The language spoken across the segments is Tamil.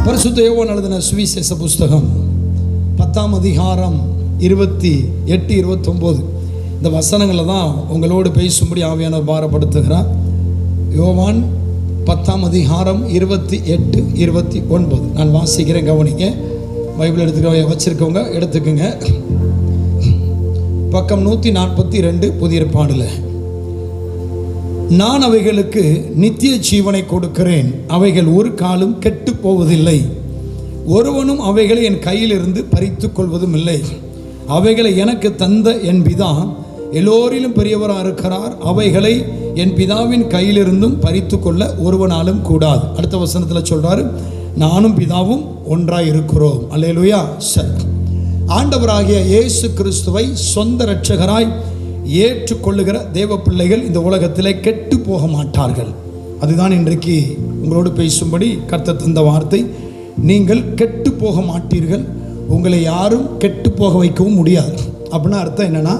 பரிசுத்த யோவான் எழுதின சுவிசேஷ புஸ்தகம் 10ஆம் அதிகாரம் 28, 29 இந்த வசனங்களில் தான் உங்களோடு பேசும்படி ஆவியானவர் பாரப்படுத்துகிறார். யோவான் 10ஆம் அதிகாரம் 28, 29 நான் வாசிக்கிறேன், கவனிங்க. பைபிள் எடுத்துக்க வச்சிருக்கவங்க எடுத்துக்கோங்க. பக்கம் 142 புதிய ஏற்பாடில். நான் அவைகளுக்கு நித்திய ஜீவனை கொடுக்கிறேன், அவைகள் ஒரு காலம் கெட்டு போவதில்லை, ஒருவனும் அவைகளை என் கையிலிருந்து பறித்து கொள்வதும் இல்லை. அவைகளை எனக்கு தந்த என் பிதா எல்லோரிலும் பெரியவராக இருக்கிறார், அவைகளை என் பிதாவின் கையிலிருந்தும் பறித்து கொள்ள ஒருவனாலும் கூடாது. அடுத்த வசனத்தில் சொல்றாரு, நானும் பிதாவும் ஒன்றாய் இருக்கிறோம். அல்லேலூயா. ஆண்டவராகிய இயேசு கிறிஸ்துவை சொந்த இரட்சகராய் ஏற்றுக்கொள்ளுகிற தேவ பிள்ளைகள் இந்த உலகத்திலே கெட்டு போக மாட்டார்கள். அதுதான் இன்றைக்கு உங்களோடு பேசும்படி கர்த்தர் தந்த வார்த்தை. நீங்கள் கெட்டு போக மாட்டீர்கள், உங்களை யாரும் கெட்டு போக வைக்கவும் முடியாது. அப்படின்னா அர்த்தம் என்னன்னா,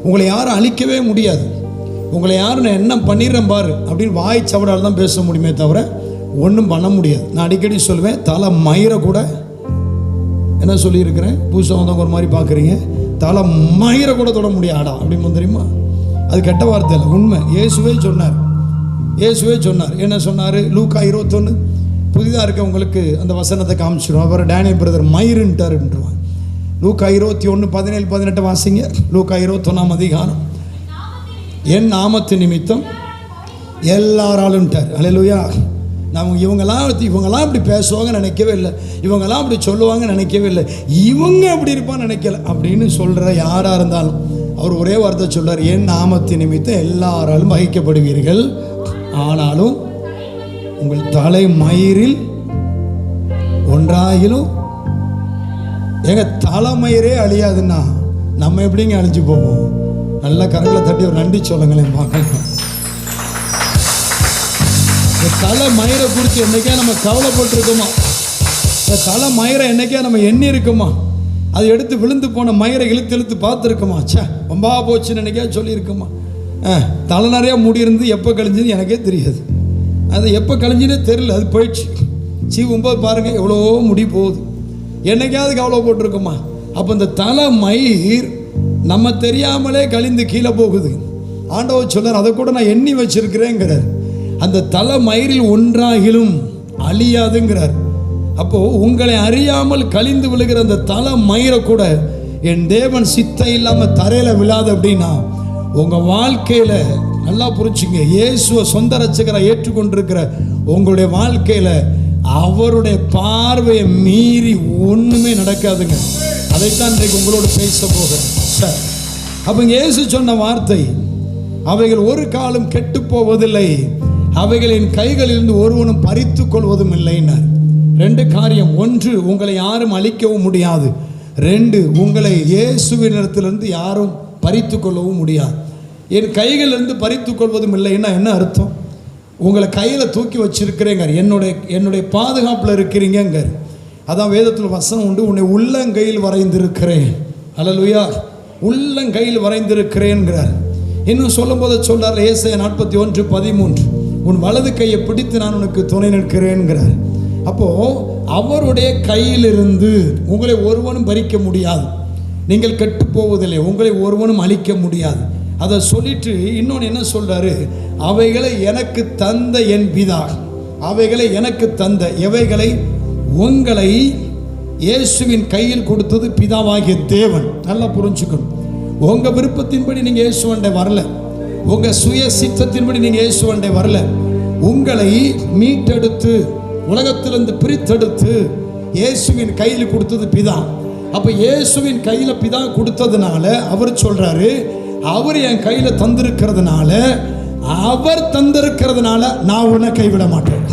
உங்களை யாரும் அழிக்கவே முடியாது. உங்களை யாரும் நான் என்ன பண்ணிடுறேன் பாரு அப்படின்னு வாய் சவடால் தான் பேச முடியுமே தவிர ஒன்றும் பண்ண முடியாது. நான் அடிக்கடி சொல்லுவேன், தலை மயிரை கூட என்ன சொல்லியிருக்கிறேன், புதுசாக வந்தவங்க ஒரு மாதிரி பார்க்குறீங்க, தலை மயிரை கூட தொட முடியாடா அப்படின்னு தெரியுமா? அது கெட்ட வார்த்தை இல்லை, உண்மை. இயேசுவே சொன்னார். என்ன சொன்னார்? லூக்கா 21 புதிதாக இருக்க உங்களுக்கு அந்த வசனத்தை காமிச்சிடும். அவர் டேனியல் பிரதர் மயிருன்ட்டாருன்றான். லூக்கா 21, 17, 18 வாசிங்க. லூக்கா 21ஆம் அதிகாரம். என் நாமத்து நிமித்தம் எல்லாராலும்ட்டார். அல்லேலூயா. நான் இவங்கெல்லாம் இப்படி பேசுவாங்க நினைக்கவே இல்லை, இவங்கெல்லாம் அப்படி சொல்லுவாங்க நினைக்கவே இல்லை, இவங்க அப்படி இருப்பான்னு நினைக்கல அப்படின்னு சொல்கிற யாராக இருந்தாலும் அவர் ஒரே வார்த்தை சொல்றார், என் நாமத்து நிமித்தம் எல்லாராலும் வகிக்கப்படுவீர்கள், ஆனாலும் உங்கள் தலை மயிரில் ஒன்றாகிலும். எங்க தலைமயிரே அழியாதுன்னா நம்ம எப்படிங்க அழிஞ்சு போவோம்? நல்ல கரங்களை தட்டி ஒரு நன்றி சொல்லுங்களேன் பார்க்கலாம். தலை மயிரை குறித்து என்னைக்கே நம்ம கவலைப்பட்டிருக்கோமா? தலை மயிரை என்னைக்கே நம்ம எண்ணி இருக்குமா? அதை எடுத்து விழுந்து போன மயிரை இழுத்து பார்த்துருக்குமா? ரொம்ப போச்சுன்னு என்னைக்கே சொல்லியிருக்குமா? தலை நிறையா முடி இருந்து எப்போ கழிஞ்சுன்னு எனக்கே தெரியாது. அது எப்போ கழிஞ்சுன்னே தெரியல, அது போயிடுச்சு. 9 பாருங்கள் எவ்வளோ முடி போகுது. என்னைக்காவது கவலைப்பட்டிருக்குமா? அப்போ இந்த தலை மயிர் நம்ம தெரியாமலே கழிந்து கீழே போகுது. ஆண்டவர் சொல்றார், அதை கூட நான் எண்ணி வச்சிருக்கிறேங்கிறார். அந்த தலை மயிரில் ஒன்றாகிலும் அழியாதுங்கிறார். அப்போ உங்களை அறியாமல் கழிந்து விழுகிற அந்த தலை மயிரை கூட என் தேவன் சித்தம் இல்லாமல் தரையில விழாது அப்படின்னா உங்க வாழ்க்கையில நல்லா புரிச்சுங்க, இயேசுவை சொந்த இரட்சகரை ஏற்றுக்கொண்டிருக்கிற உங்களுடைய வாழ்க்கையில அவருடைய பார்வையை மீறி ஒண்ணுமே நடக்காதுங்க. அதைத்தான் இன்றைக்கு உங்களோடு பேச போகிறேன். அப்ப இயேசு சொன்ன வார்த்தை, அவைகள் ஒரு காலம் கெட்டு போவதில்லை, அவைகளின் கைகளிலிருந்து ஒருவனும் பறித்து கொள்வதும் இல்லைன்னார். 2 காரியம். 1, உங்களை யாரும் அழிக்கவும் முடியாது. 2, உங்களை இயேசுவினிடத்திலிருந்து யாரும் பறித்து கொள்ளவும் முடியாது. என் கைகளிலிருந்து பறித்து கொள்வதும் இல்லைன்னா என்ன அர்த்தம்? உங்களை கையில் தூக்கி வச்சிருக்கிறேங்க, என்னுடைய பாதுகாப்பில் இருக்கிறீங்க. அதான் வேதத்தில் வசனம் உண்டு, உன்னை உள்ளங்கையில் வரைந்திருக்கிறேன். அல்லேலூயா. உள்ளங்கையில் வரைந்திருக்கிறேன்கிறார். இன்னும் சொல்லும் போது சொல்றார், ஏசாயா 41, 13, உன் வலது கையை பிடித்து நான் உனக்கு துணை நிற்கிறேன்கிறார். அப்போ அவருடைய கையிலிருந்து உங்களை ஒருவனும் பறிக்க முடியாது, நீங்கள் கெட்டு போவதில்லை, உங்களை ஒருவனும் அழிக்க முடியாது. அதை சொல்லிட்டு இன்னொன்று என்ன சொல்றாரு, அவைகளை எனக்கு தந்த என் பிதா, அவைகளை எனக்கு தந்த எவைகளை உங்களை இயேசுவின் கையில் கொடுத்தது பிதாவாகிய தேவன். நல்லா புரிஞ்சுக்கணும். உங்க விருப்பத்தின்படி நீங்க இயேசுவண்டை வரல, உங்க சுய சித்தத்தின்படி நீங்க இயேசுவண்டை வரல. உங்களை மீட்டெடுத்து உலகத்திலிருந்து பிரித்தெடுத்து இயேசுவின் கையில் கொடுத்தது பிதா. அப்ப இயேசுவின் கையில பிதா கொடுத்ததுனால அவர் சொல்றாரு, அவர் என் கையில தந்திருக்கிறதுனால, அவர் தந்திருக்கிறதுனால நான் உன்னை கைவிட மாட்டேன்.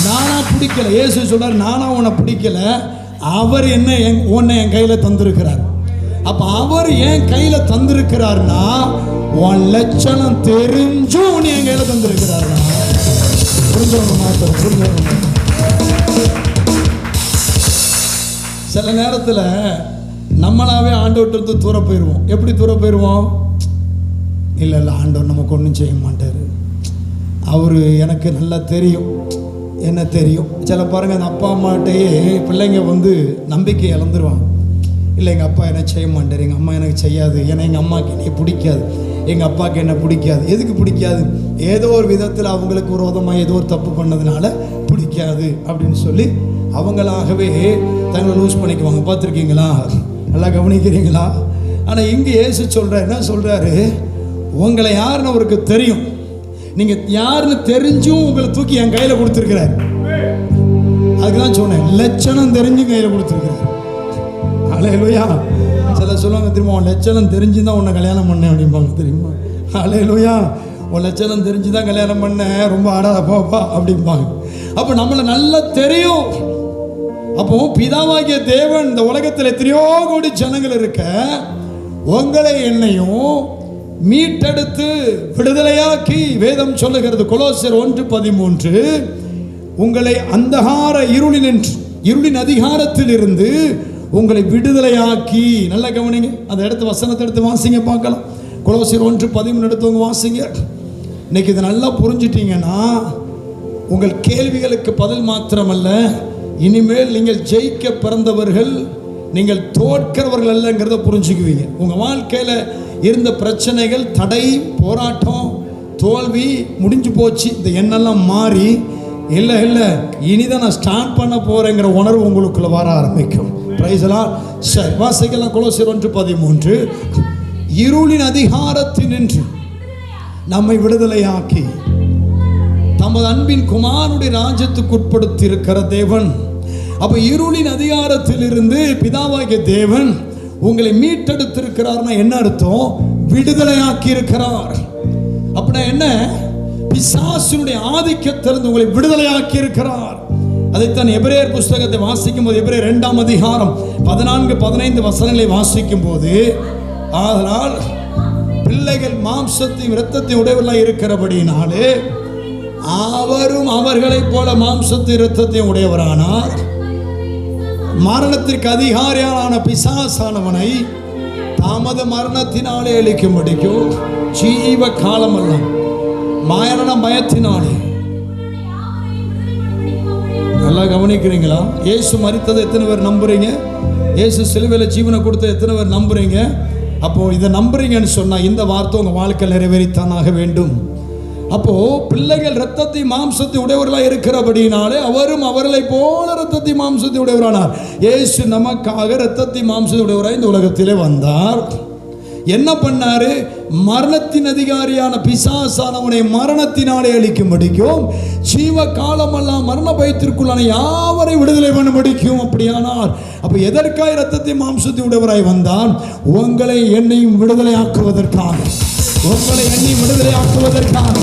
நானா பிடிக்கல, இயேசு சொல்றாரு, நானா உன்னை பிடிக்கல, அவர் உன்னை என் கையில தந்திருக்கிறார். அப்ப அவர் என் கையில தந்திருக்கிறார்னா உன் லட்சணம் தெரிஞ்சும் உன்னை என் கையில தந்திருக்கிறார்னா புரிஞ்சவங்க. சில நேரத்தில் நம்மளாவே ஆண்டவர்கிட்ட தூர போயிடுவோம். எப்படி தூர போயிடுவோம்? இல்லை ஆண்டவர் நமக்கு ஒன்றும் செய்ய மாட்டார், அவர் எனக்கு நல்லா தெரியும், என்ன தெரியும். சில பாருங்கள், அந்த அப்பா அம்மாட்டையே பிள்ளைங்க வந்து நம்பிக்கை இழந்துருவாங்க. இல்லை, எங்கள் அப்பா என்ன செய்ய மாட்டார், எங்கள் அம்மா எனக்கு செய்யாது, ஏன்னா எங்கள் அம்மாவுக்கு என்னை பிடிக்காது, எங்கள் அப்பாவுக்கு என்ன பிடிக்காது. எதுக்கு பிடிக்காது? ஏதோ ஒரு விதத்தில் அவங்களுக்கு விரோதமாக ஏதோ ஒரு தப்பு பண்ணதுனால பிடிக்காது அப்படின்னு சொல்லி அவங்களாகவே தங்களை லூஸ் பண்ணிக்குவாங்க. பார்த்துருக்கீங்களா? நல்லா கவனிக்கிறீங்களா? ஆனால் இங்கே இயேசு சொல்கிறார், என்ன சொல்கிறாரு? உங்களை யாருன்னு அவருக்கு தெரியும். நீங்கள் யாருன்னு தெரிஞ்சும் உங்களை தூக்கி என் கையில் கொடுத்துருக்கிறார். அதுக்கு தான் சொன்னேன், லட்சணம் தெரிஞ்சும் கையில் கொடுத்துருக்கிறார். ஹல்லேலூயா. சில சொல்லுவாங்க தெரியுமா, உன் லட்சணம் தெரிஞ்சு தான் உன்னை கல்யாணம் பண்ணேன் அப்படிம்பாங்க தெரியுமா. ஹல்லேலூயா. உன் லட்சணம் தெரிஞ்சு தான் கல்யாணம் பண்ணேன், ரொம்ப ஆடாத போப்பா அப்படிம்பாங்க. அப்போ நம்மளை நல்லா தெரியும். அப்போ பிதாவாகிய தேவன் இந்த உலகத்தில் எத்தனையோ கோடி ஜனங்கள் இருக்க உங்களை என்னையும் மீட்டெடுத்து விடுதலையாக்கி, வேதம் சொல்லுகிறது கொலோசியர் 1:13, உங்களை அந்தகார இருளின் அதிகாரத்தில் இருந்து உங்களை விடுதலையாக்கி. நல்ல கவனிங்க, அந்த இடத்து வசனத்தை எடுத்து வாசிங்க பார்க்கலாம். கொலோசியர் 1:13 எடுத்தவங்க வாசிங்க. இன்னைக்கு இதை நல்லா புரிஞ்சிட்டீங்கன்னா உங்கள் கேள்விகளுக்கு பதில் மாத்திரமல்ல, இனிமேல் நீங்கள் ஜெயிக்க பிறந்தவர்கள், நீங்கள் தோற்கிறவர்கள் அல்லங்கிறத புரிஞ்சுக்குவீங்க. உங்கள் வாழ்க்கையில் இருந்த பிரச்சனைகள், தடை, போராட்டம், தோல்வி முடிஞ்சு போச்சு, இந்த எண்ணெல்லாம் மாறி இல்லை இனிதான் நான் ஸ்டார்ட் பண்ண போகிறேங்கிற உணர்வு உங்களுக்குள்ள வர ஆரம்பிக்கும். பிரைஸ்லாம். சரி, வாசிக்கலாம். கொலோசியர் 1:13, இருளின் அதிகாரத்தினின்று நம்மை விடுதலையாக்கி தமது அன்பின் குமாரனுடைய ராஜ்யத்துக்கு உட்படுத்தி இருக்கிற தேவன். அப்போ இருளின் அதிகாரத்தில் இருந்து பிதாவாகிய தேவன் உங்களை மீட்டெடுத்திருக்கிறார்னா என்ன அர்த்தம்? விடுதலையாக்கி இருக்கிறார். அப்படின்னா என்ன? பிசாசினுடைய ஆதிக்கத்திலிருந்து உங்களை விடுதலையாக்கி இருக்கிறார். அதைத்தான் எபிரேயர் புஸ்தகத்தை வாசிக்கும் போது, எபிரேயர் 2ஆம் அதிகாரம் 14-15 வசனங்களை வாசிக்கும் போது, அதனால் பிள்ளைகள் மாம்சத்தையும் இரத்தத்தையும் உடையவர்களாக இருக்கிறபடினாலே அவரும் அவர்களைப் போல மாம்சத்தையும் இரத்தத்தையும் உடையவரானார். மரணத்திற்கு அதிகாரியான பிசாசானவனை தமது மரணத்தினாலே அழிக்கும்படிக்கும் ஜீவ காலமெல்லாம் மரண பயத்தினாலே. நல்லா கவனிக்கிறீங்களா? இயேசு மரித்ததை எத்தனை பேர் நம்புறீங்க? இயேசு சிலுவையில் ஜீவனை கொடுத்த எத்தனை பேர் நம்புறீங்க? அப்போ இதை நம்புறீங்கன்னு சொன்னா இந்த வார்த்தை உங்க வாழ்க்கையில் நிறைவேறித்தானாக வேண்டும். அப்போ பிள்ளைகள் இரத்தத்தை மாம்சத்தை உடையவர்களாக இருக்கிறபடினாலே அவரும் அவர்களை போல இரத்தத்தை மாம்சத்தை உடையவரானார். இயேசு நமக்காக இரத்தத்தை மாம்சத்தை உடையவராக இந்த உலகத்திலே வந்தார். என்ன பண்ணாரு? மரணத்தின் அதிகாரியான பிசாசானவனை மரணத்தினாலே அழிக்கும்படிக்கும் ஜீவ காலமெல்லாம் மரண பயத்திற்குள்ளான யாவரை விடுதலை பண்ணும்படிக்கும். அப்படியானார். அப்ப எதற்காக இரத்தத்தை மாம்சத்தை உடையவராய் வந்தான்? உங்களை என்னையும் விடுதலை ஆக்குவதற்காக, உங்களை எண்ணி விடுதலை ஆக்குவதற்காக.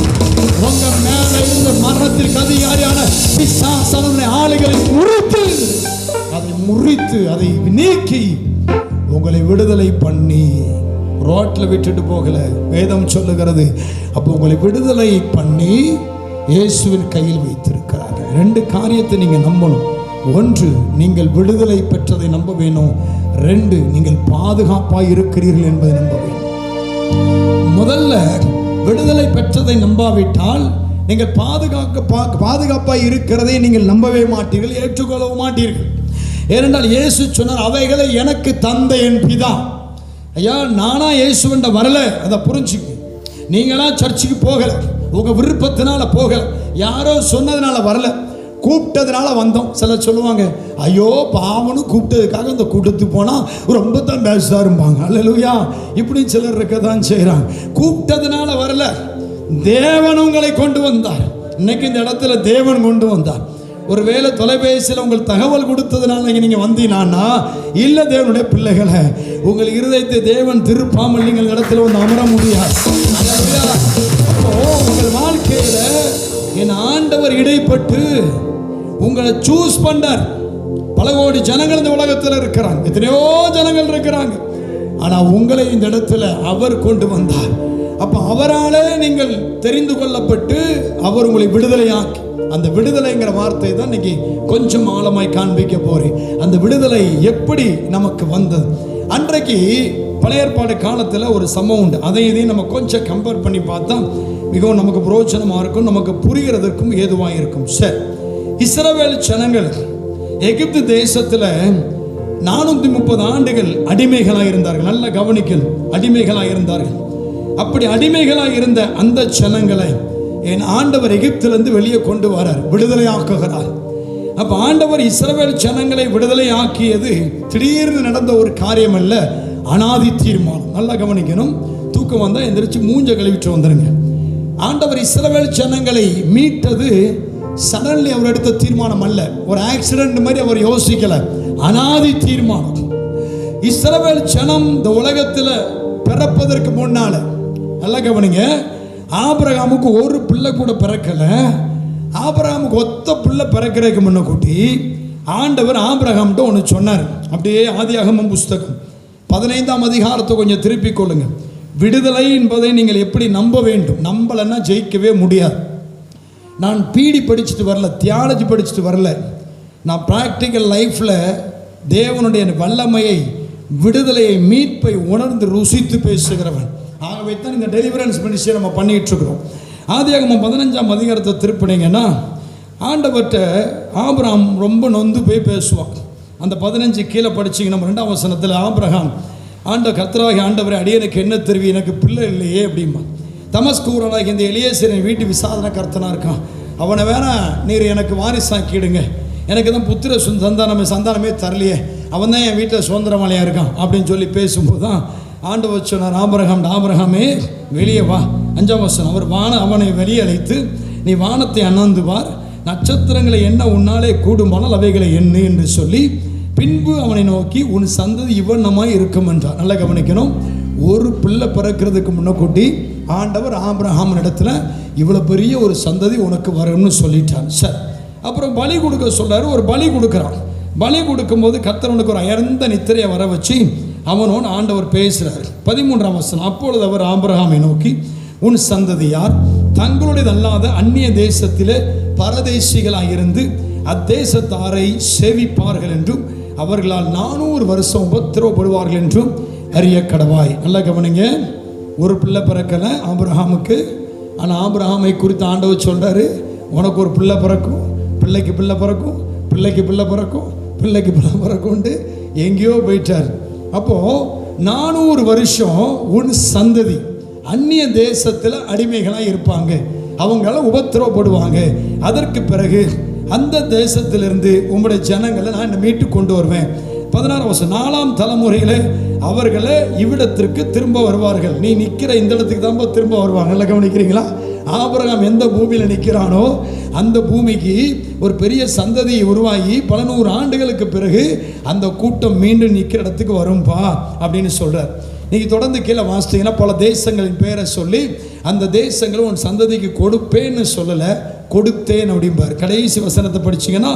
உங்க மேல இருந்த மரணத்திற்கு அதிகாரியான பிசாசான ஆளுகளை முறித்து அதை நீக்கி உங்களை விடுதலை பண்ணி ரோட்ல விட்டுட்டு போகல. வேதம் சொல்லுகிறது. அப்போ உங்களை விடுதலை பண்ணி இயேசுவின் கையில் வைத்திருக்கிறார். 2 காரியத்தை நீங்க நம்பணும். 1, நீங்கள் விடுதலை பெற்றதை நம்ப வேணும். 2, நீங்கள் பாதுகாப்பாக இருக்கிறீர்கள் என்பதை நம்ப வேணும். முதல்ல விடுதலை பெற்றதை நம்பாவிட்டால் நீங்கள் பாதுகாப்பாக இருக்கிறதை நீங்கள் நம்பவே மாட்டீர்கள், ஏற்றுக்கொள்ளவும் மாட்டீர்கள். ஏனென்றால் இயேசு சொன்னார், அவைகளை எனக்கு தந்த என் பிதா. ஐயா, நானா இயேசுவண்ட வரல, அதை புரிஞ்சுக்க. நீங்களா சர்ச்சுக்கு போகல, உங்க விருப்பத்தினால போகல, யாரோ சொன்னதுனால வரல, கூப்பிட்டதுனால வந்தோம். சிலர் சொல்லுவாங்க, ஐயோ பாவனும் கூப்பிட்டதுக்காக இந்த கூட்டத்துக்கு போனால் ரொம்ப தான் பேசாரும்பாங்க. அல்லேலூயா. இப்படி சிலர் இருக்க தான் செய்கிறாங்க. கூப்பிட்டதுனால வரல, தேவன் உங்களை கொண்டு வந்தார். இன்னைக்கு இந்த இடத்துல தேவன் கொண்டு வந்தார். ஒருவேளை தொலைபேசியில் உங்கள் தகவல் கொடுத்ததுனால நீங்கள் வந்தீங்கன்னா இல்லை, தேவனுடைய பிள்ளைகளை உங்கள் இருதயத்தை தேவன் திருப்பாமல் நீங்கள் இடத்துல வந்து அமர முடியாது. அப்போ உங்கள் வாழ்க்கையில் என் ஆண்டவர் இடைப்பட்டு உங்களை சூஸ் பண்ணார். பல கோடி ஜனங்கள் இந்த உலகத்தில் இருக்கிறாங்க, எத்தனையோ ஜனங்கள் இருக்கிறாங்க. ஆனால் உங்களை இந்த இடத்துல அவர் கொண்டு வந்தார். அப்போ அவராலே நீங்கள் தெரிந்து கொள்ளப்பட்டு அவர் உங்களை விடுதலையாக்கி, அந்த விடுதலைங்கிற வார்த்தை தான் இன்னைக்கு கொஞ்சம் ஆழமாய் காண்பிக்க போறேன். அந்த விடுதலை எப்படி நமக்கு வந்தது? அன்றைக்கு பழைய ஏற்பாடு காலத்தில் ஒரு சம்பவம் உண்டு. இதையும் நம்ம கொஞ்சம் கம்பேர் பண்ணி பார்த்தா மிகவும் நமக்கு பிரயோஜனமாக இருக்கும், நமக்கு புரிகிறதுக்கும் ஏதுவாக இருக்கும். சரி, இஸ்ரவேல் ஜனங்கள் எகிப்து தேசத்துல 430 ஆண்டுகள் அடிமைகளாக இருந்தார்கள். நல்ல கவனிக்கல், அடிமைகளாக இருந்தார்கள். அப்படி அடிமைகளாக இருந்த அந்த ஜனங்களை என் ஆண்டவர் எகிப்திலிருந்து வெளியே கொண்டு வரார், விடுதலை ஆக்குகிறார். அப்ப ஆண்டவர் இஸ்ரவேல் ஜனங்களை விடுதலை ஆக்கியது திடீர்னு நடந்த ஒரு காரியம் அல்ல, அனாதி தீர்மானம். நல்லா கவனிக்கணும். தூக்கம் வந்தா எந்திரிச்சு மூஞ்ச கழுவிட்டு வந்துருங்க. ஆண்டவர் இஸ்ரவேல் ஜனங்களை மீட்டது சடன்லி அவர் எடுத்த தீர்மானம் அல்ல, ஒரு ஆக்சிடென்ட் மாதிரி அவர் யோசிக்கல, அனாதி தீர்மானம். இஸ்ரவேல் ஜனம் இந்த உலகத்தில் பிறப்பதற்கு முன்னால, நல்லா கவனிங்க, ஆபிரகாமுக்கு ஒரு பிள்ளை கூட பிறக்கல. ஆபிரகாமுக்கு ஒத்த பிள்ளை பிறக்கிறதுக்கு முன்ன கூட்டி ஆண்டவர் ஆபிரகாம்கிட்ட ஒன்று சொன்னார். அப்படியே ஆதியாகமம் புஸ்தகம் 15ஆம் அதிகாரத்தை கொஞ்சம் திருப்பிக் கொள்ளுங்க. விடுதலை என்பதை நீங்கள் எப்படி நம்ப வேண்டும்? நம்பலைன்னா ஜெயிக்கவே முடியாது. நான் பிடி படிச்சுட்டு வரல, தியாலஜி படிச்சுட்டு வரல. நான் ப்ராக்டிக்கல் லைஃப்பில் தேவனுடைய வல்லமையை, விடுதலையை, மீட்பை உணர்ந்து ருசித்து பேசுகிறவன். ஆகவே தான் இந்த டெலிவரன்ஸ் மினிஸ்ட்ரி நம்ம பண்ணிகிட்டு இருக்கிறோம். ஆதியாகமம் 15ஆம் அதிகாரத்தை திருப்பினீங்கன்னா ஆண்டவர்கிட்ட ஆபிரகாம் ரொம்ப நொந்து போய் பேசுவான். அந்த 15 கீழே படிச்சிங்கன்னா 2ஆம் வசனத்தில் ஆபிரகாம் கர்த்தராகி ஆண்டவரை, அடியனுக்கு என்ன தெரிவி, எனக்கு பிள்ளை இல்லையே அப்படிமா. தமஸ்கூரனாகி இந்த எலியேசரின் வீட்டு விசாரணை கர்த்தனாக இருக்கான், அவனை வேணா நீர் எனக்கு வாரிசாக்கிடுங்க, எனக்கு தான் புத்திர சந்தானமே தரலையே, அவன் தான் என் வீட்டில் சுதந்திரமாலையாக இருக்கான் அப்படின்னு சொல்லி பேசும்போது தான் ஆண்டவர் சொன்னார், ஆபிரகாமே வெளியே வா. 5ஆம் வசனம், அவனை வெளியே அழைத்து, நீ வானத்தை அண்ணாந்து பார், நட்சத்திரங்களை என்ன உன்னாலே கூடுமானால் அவைகளை எண்ணு என்று சொல்லி, பின்பு அவனை நோக்கி உன் சந்ததி இவனமாய் இருக்கும் என்றார். நல்லா கவனிக்கணும். ஒரு பிள்ளை பிறக்கிறதுக்கு முன்னக்கூட்டி ஆண்டவர் ஆபிரகாம் இடத்துல இவ்வளோ பெரிய ஒரு சந்ததி உனக்கு வரும்னு சொல்லிட்டார். சார், அப்புறம் பலி கொடுக்க சொல்றாரு. ஒரு பலி கொடுக்குறான். பலி கொடுக்கும்போது கர்த்தர் உனக்கு ஒரு அயர்ந்த நித்திரையை வர வச்சு அவனோடு ஆண்டவர் பேசுகிறார். 13ஆம் வசனம், அப்பொழுது அவர் ஆபிரகாமை நோக்கி, உன் சந்ததியார் தங்களுடையதல்லாத அந்நிய தேசத்திலே பரதேசிகளாக இருந்து அத்தேசத்தாரை சேவிப்பார்கள் என்றும் அவர்களால் 400 வருஷம் உபத்திரவப்படுவார்கள் என்றும் அறிய கடவாய். நல்லா கவனிங்க. ஒரு பிள்ளை பிறக்கலை ஆபிரகாமுக்கு. ஆனால் ஆபிரகாமை குறித்து ஆண்டவர் சொல்கிறாரு, உனக்கு ஒரு பிள்ளை பிறக்கும், பிள்ளைக்கு பிள்ளை பிறக்கும், பிள்ளைக்கு பிள்ளை பிறக்கும், பிள்ளைக்கு பிள்ளை பிறக்கும்ட்டு எங்கேயோ போயிட்டார். அப்போது 400 வருஷம் உன் சந்ததி அந்நிய தேசத்தில் அடிமைகளாக இருப்பாங்க, அவங்கள உபத்திரவப்படுவாங்க. அதற்கு பிறகு அந்த தேசத்திலிருந்து உங்களுடைய ஜனங்களை நான் மீட்டு கொண்டு வருவேன். 16ஆம் வசனம், 4ஆம் தலைமுறையில் அவர்களை இவ்விடத்திற்கு திரும்ப வருவார்கள். நீ நிற்கிற இந்த இடத்துக்கு தான் திரும்ப வருவாங்க. நல்லா கவனிக்கிறீங்களா? ஆபிரகாம் எந்த பூமியில் நிற்கிறானோ அந்த பூமிக்கு ஒரு பெரிய சந்ததியை உருவாகி பல 100 ஆண்டுகளுக்கு பிறகு அந்த கூட்டம் மீண்டும் நிற்கிற இடத்துக்கு வரும்பா அப்படின்னு சொல்கிறார். நீங்கள் தொடர்ந்து கீழே வாசித்தீங்கன்னா பல தேசங்களின் பேரை சொல்லி அந்த தேசங்களை உன் சந்ததிக்கு கொடுப்பேன்னு சொல்லலை, கொடுத்தேன் அப்படிம்பார். கடைசி வசனத்தை படிச்சிங்கன்னா,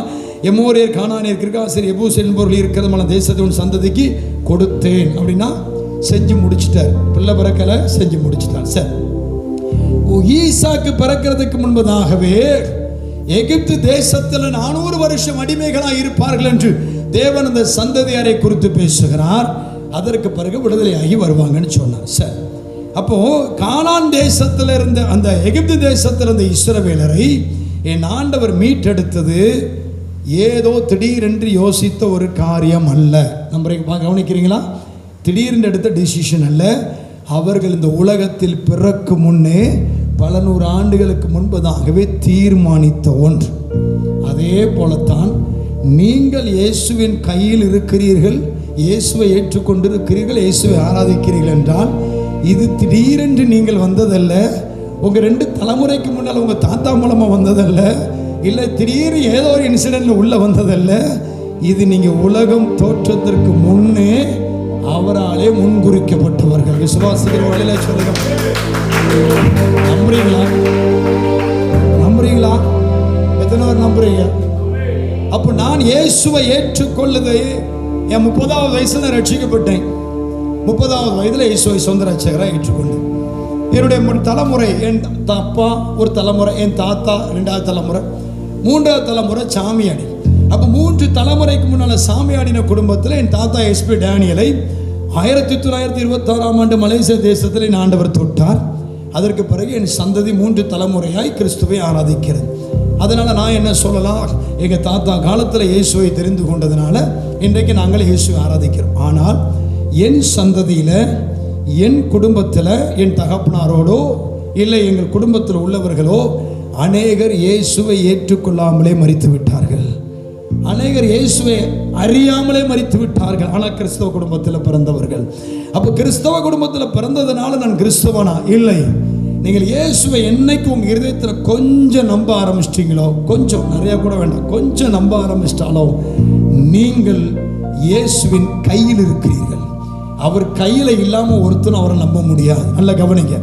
எமோரியர், கானானியர், கிர்காசியர், எபூஸ் என்பவர்கள் இருக்கிற தேசத்தை உன் சந்ததிக்கு கொடுத்தேன் அப்படின்னா செஞ்சு முடிச்சிட்டார். பிள்ளை பிறக்கலை, செஞ்சு முடிச்சிட்டார். சார், ஈசாக்கு பிறக்கிறதுக்கு முன்பதாகவே எகிப்து தேசத்தில் 400 வருஷம் அடிமைகளாக இருப்பார்கள் என்று தேவன் அந்த சந்ததியாரை குறித்து பேசுகிறார். அதற்கு பிறகு விடுதலையாகி வருவாங்கன்னு சொன்னார். சார், அப்போ கானான் தேசத்தில் இருந்த அந்த எகிப்து தேசத்தில் இருந்த இஸ்ரவேலரை என் ஆண்டவர் மீட்டெடுத்தது ஏதோ திடீரென்று யோசித்த ஒரு காரியம் அல்ல. நம்ம கவனிக்கிறீங்களா? திடீரென்று எடுத்த டிசிஷன் அல்ல. அவர்கள் இந்த உலகத்தில் பிறக்கும் முன்னே பல 100 ஆண்டுகளுக்கு முன்பதாகவே தீர்மானித்த ஒன்று. அதே போலத்தான் நீங்கள் இயேசுவின் கையில் இருக்கிறீர்கள், இயேசுவை ஏற்றுக்கொண்டிருக்கிறீர்கள், இயேசுவை ஆராதிக்கிறீர்கள் என்றால் இது திடீரென்று நீங்கள் வந்ததல்ல. உங்கள் 2 தலைமுறைக்கு முன்னால் உங்கள் தாத்தா மூலமாக வந்ததல்ல, இல்லை திடீர்னு ஏதோ ஒரு இன்சிடென்ட்ல உள்ள வந்ததல்ல. இது நீங்கள் உலகம் தோற்றத்திற்கு முன்னே அவராலே முன்குறிக்கப்பட்டவர்கள். விசுவாசிக்கிறவர்களே சொல்லுங்க, நம்புறீங்களா? நம்புறீங்களா? எத்தனை பேர் நம்புறீங்க? அப்போ நான் இயேசுவை ஏற்றுக்கொள்ளுதை என் 30வது வயசுல ரட்சிக்கப்பட்டேன். 30வது வயதில் இயேசுவை சொந்த ரட்சகராக ஏற்றுக்கொண்டேன். என்னுடைய தலைமுறை, என் அப்பா ஒரு தலைமுறை, என் தாத்தா 2வது தலைமுறை, 3வது தலைமுறை சாமியாடி. அப்போ 3 தலைமுறைக்கு முன்னால் சாமியாடின குடும்பத்தில் என் தாத்தா எஸ்பி டேனியலை 1926ஆம் ஆண்டு மலேசியா தேசத்தில் என் ஆண்டவர் தொட்டார். அதற்கு பிறகு என் சந்ததி 3 தலைமுறையாய் கிறிஸ்துவை ஆராதிக்கிறது. அதனால் நான் என்ன சொல்லலாம், எங்கள் தாத்தா காலத்தில் இயேசுவை தெரிந்து கொண்டதுனால இன்றைக்கு நாங்கள் இயேசுவை ஆராதிக்கிறோம். ஆனால் என் சந்ததியில், என் குடும்பத்தில், என் தகப்பனாரோடோ இல்லை எங்கள் குடும்பத்தில் உள்ளவர்களோ அநேகர் இயேசுவை ஏற்றுக்கொள்ளாமலே மரித்து விட்டார்கள். அநேகர் இயேசுவை அறியாமலே மரித்து விட்டார்கள். ஆனால் கிறிஸ்தவ குடும்பத்தில் பிறந்தவர்கள். அப்போ கிறிஸ்தவ குடும்பத்தில் பிறந்ததுனால நான் கிறிஸ்தவனா? இல்லை. நீங்கள் இயேசுவை என்னைக்கு உங்கள் இருதயத்தில் கொஞ்சம் நம்ப ஆரம்பிச்சிட்டிங்களோ, கொஞ்சம், நிறையா கூட வேண்டாம், கொஞ்சம் நம்ப ஆரம்பிச்சிட்டாலும் நீங்கள் இயேசுவின் கையில் இருக்கிறீர்கள். அவர் கையில் இல்லாமல் ஒருத்தரும் அவரை நம்ப முடியாது. நல்ல கவனிங்க.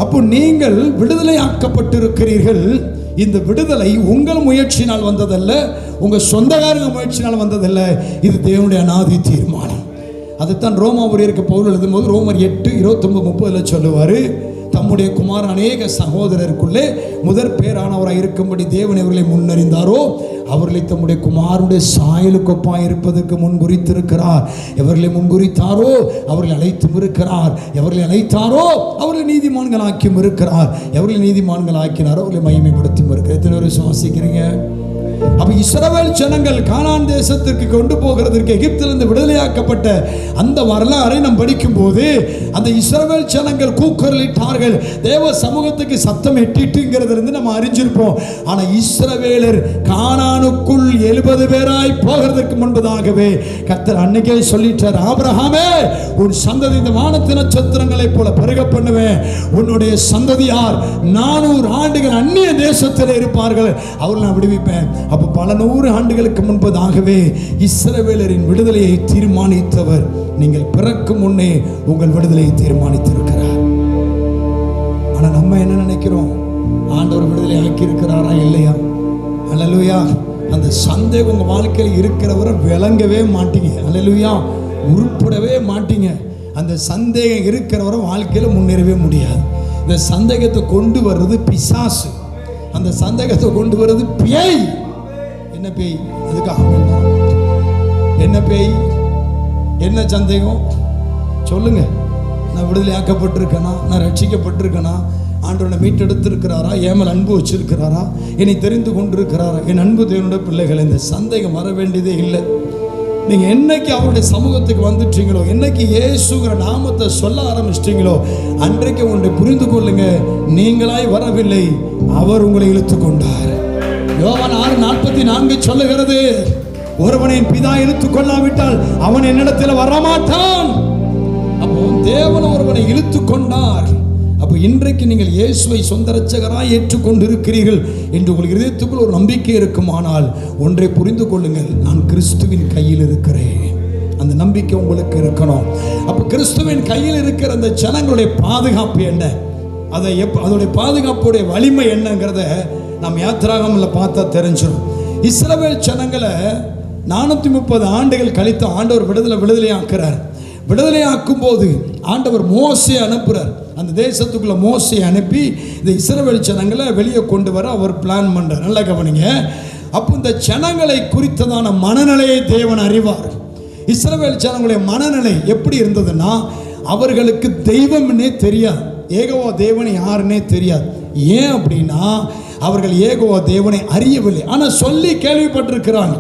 அப்போ நீங்கள் விடுதலை ஆக்கப்பட்டிருக்கிறீர்கள். இந்த விடுதலை உங்கள் முயற்சினால் வந்ததல்ல, உங்கள் சொந்தக்காரங்க முயற்சினால் வந்ததல்ல. இது தேவனுடைய அநாதி தீர்மானம். அதுதான் ரோமாபுரியருக்கு பவுல் எழுதும்போது ரோமர் 8:29-30 சொல்லுவார், தம்முடைய குமாரன் அநேக சகோதரருக்குள்ளே முதற் பேரானவராக இருக்கும்படி தேவன் அவர்களை முன்னறிந்தாரோ அவர்களை தம்முடைய குமாரனுடைய சாயலுக்கு ஒப்பாய் இருப்பதற்கு முன்குறித்திருக்கிறார். எவர்களை முன்குறித்தாரோ அவர்களை அழைத்தும் இருக்கிறார். எவர்களை அழைத்தாரோ அவர்களை நீதிமான்கள் ஆக்கியும் இருக்கிறார். எவர்களை நீதிமான்கள் ஆக்கினாரோ அவர்களை மகிமைப்படுத்தியும் இருக்கிறார். எத்தனை பேர் விசுவாசிக்கிறீங்க? அப்ப இஸ்ரவேல் ஜனங்கள் கானான் தேசத்திற்கு கொண்டு போகிறதற்கு எகிப்திலிருந்து விடுதலையாக்கப்பட்ட அந்த வரலாறை நாம் படிக்கும் போது அந்த இஸ்ரவேல் ஜனங்கள் கூக்குரலிட்டார்கள். தேவ சமூகத்துக்கு சத்தம் எட்டிட்டுங்கிறதுலேருந்து நம்ம அறிஞ்சிருப்போம். ஆனா இஸ்ரவேலர் கானானுக்குள் 70 பேராய் போகிறதற்கு முன்பதாகவே கர்த்தர் அன்னைக்கே சொல்லிட்டார், ஆபிரகாமே உன் சந்ததி இந்த வானத்து நட்சத்திரங்களைப் போல பெருக பண்ணுவேன். உன்னுடைய சந்ததியார் 400 ஆண்டுகள் அந்நிய தேசத்தில் இருப்பார்கள், அவர்கள் நான் விடுவிப்பேன். அப்போ பல 100 ஆண்டுகளுக்கு முன்பதாகவே இஸ்ரவேலரின் விடுதலையை தீர்மானித்தவர் நீங்கள் பிறக்கும் முன்னே உங்கள் விடுதலையை தீர்மானித்திருக்கிறார். ஆனா நம்ம என்ன நினைக்கிறோம்? ஆண்டவர் விடுதலை ஆக்கி இருக்கிறாரா இல்லையா? அல்லேலூயா. அந்த சந்தேகம் உங்க வாழ்க்கையில் இருக்கிறவரை விளங்கவே மாட்டீங்க. அல்லேலூயா. உருப்படவே மாட்டீங்க. அந்த சந்தேகம் இருக்கிறவரை வாழ்க்கையில் முன்னேறவே முடியாது. இந்த சந்தேகத்தை கொண்டு வர்றது பிசாசு. அந்த சந்தேகத்தை கொண்டு வர்றது பேய். என்ன பேய்? அதுக்காக என்ன பேய்? என்ன சந்தேகம் சொல்லுங்க. நான் விடுதலை ஆக்கப்பட்டிருக்கேனா? நான் ரட்சிக்கப்பட்டிருக்கேனா? ஆண்டவனை மீட்டெடுத்திருக்கிறாரா? ஏமல் அன்பு வச்சிருக்கிறாரா? என்னை தெரிந்து கொண்டிருக்கிறாரா? என் அன்பு தேவனுடைய பிள்ளைகள், இந்த சந்தேகம் வர வேண்டியதே இல்லை. நீங்க என்னைக்கு அவருடைய சமூகத்துக்கு வந்துட்டீங்களோ, என்னைக்கு இயேசுங்கிற நாமத்தை சொல்ல ஆரம்பிச்சிட்டீங்களோ, அன்றைக்கு ஒன்றை புரிந்து கொள்ளுங்க, நீங்களாய் வரவில்லை, அவர் உங்களை இழுத்து கொண்டார். யோவான் 6:44 சொல்லுகிறது, ஒருவனை பிதா இழுத்து கொள்ளாவிட்டால் அவன் என்னிடத்தில் வரமாட்டான். அப்போ தேவன் ஒருவனை இழுத்து கொண்டார். அப்போ இன்றைக்கு நீங்கள் இயேசுவை சொந்த இரட்சகராய் ஏற்றுக்கொண்டிருக்கிறீர்கள் என்று உங்களுக்கு இதயத்துக்குள் ஒரு நம்பிக்கை இருக்குமானால் ஒன்றை புரிந்து கொள்ளுங்கள், நான் கிறிஸ்துவின் கையில் இருக்கிறேன். அந்த நம்பிக்கை உங்களுக்கு இருக்கணும். அப்போ கிறிஸ்துவின் கையில் இருக்கிற அந்த ஜனங்களுடைய பாதுகாப்பு என்ன, அதோடைய பாதுகாப்புடைய வலிமை என்னங்கிறத நாம் யாத்திராகமத்தில் பார்த்தா தெரிஞ்சிடும். இஸ்ரவேல் ஜனங்களை 430 ஆண்டுகள் கழித்து ஆண்டவர் விடுதலையாக்குறார். விடுதலையாக்கும் போது ஆண்டவர் மோசேயை அனுப்புகிறார். அந்த தேசத்துக்குள்ள மோசேயை அனுப்பி இந்த இஸ்ரவேல் ஜனங்களை வெளியே கொண்டு வர அவர் பிளான் பண்றார். நல்லா கவனிங்க. அப்போ இந்த ஜனங்களை குறித்ததான மனநிலையை தேவன் அறிவார். இஸ்ரவேல் ஜனங்களுடைய மனநிலை எப்படி இருந்ததுன்னா, அவர்களுக்கு தெய்வம்னே தெரியாது, ஏகோவா தேவன் யாருன்னே தெரியாது. ஏன் அப்படின்னா அவர்கள் ஏகோவா தேவனை அறியவில்லை. ஆனால் சொல்லி கேள்விப்பட்டிருக்கிறாங்க.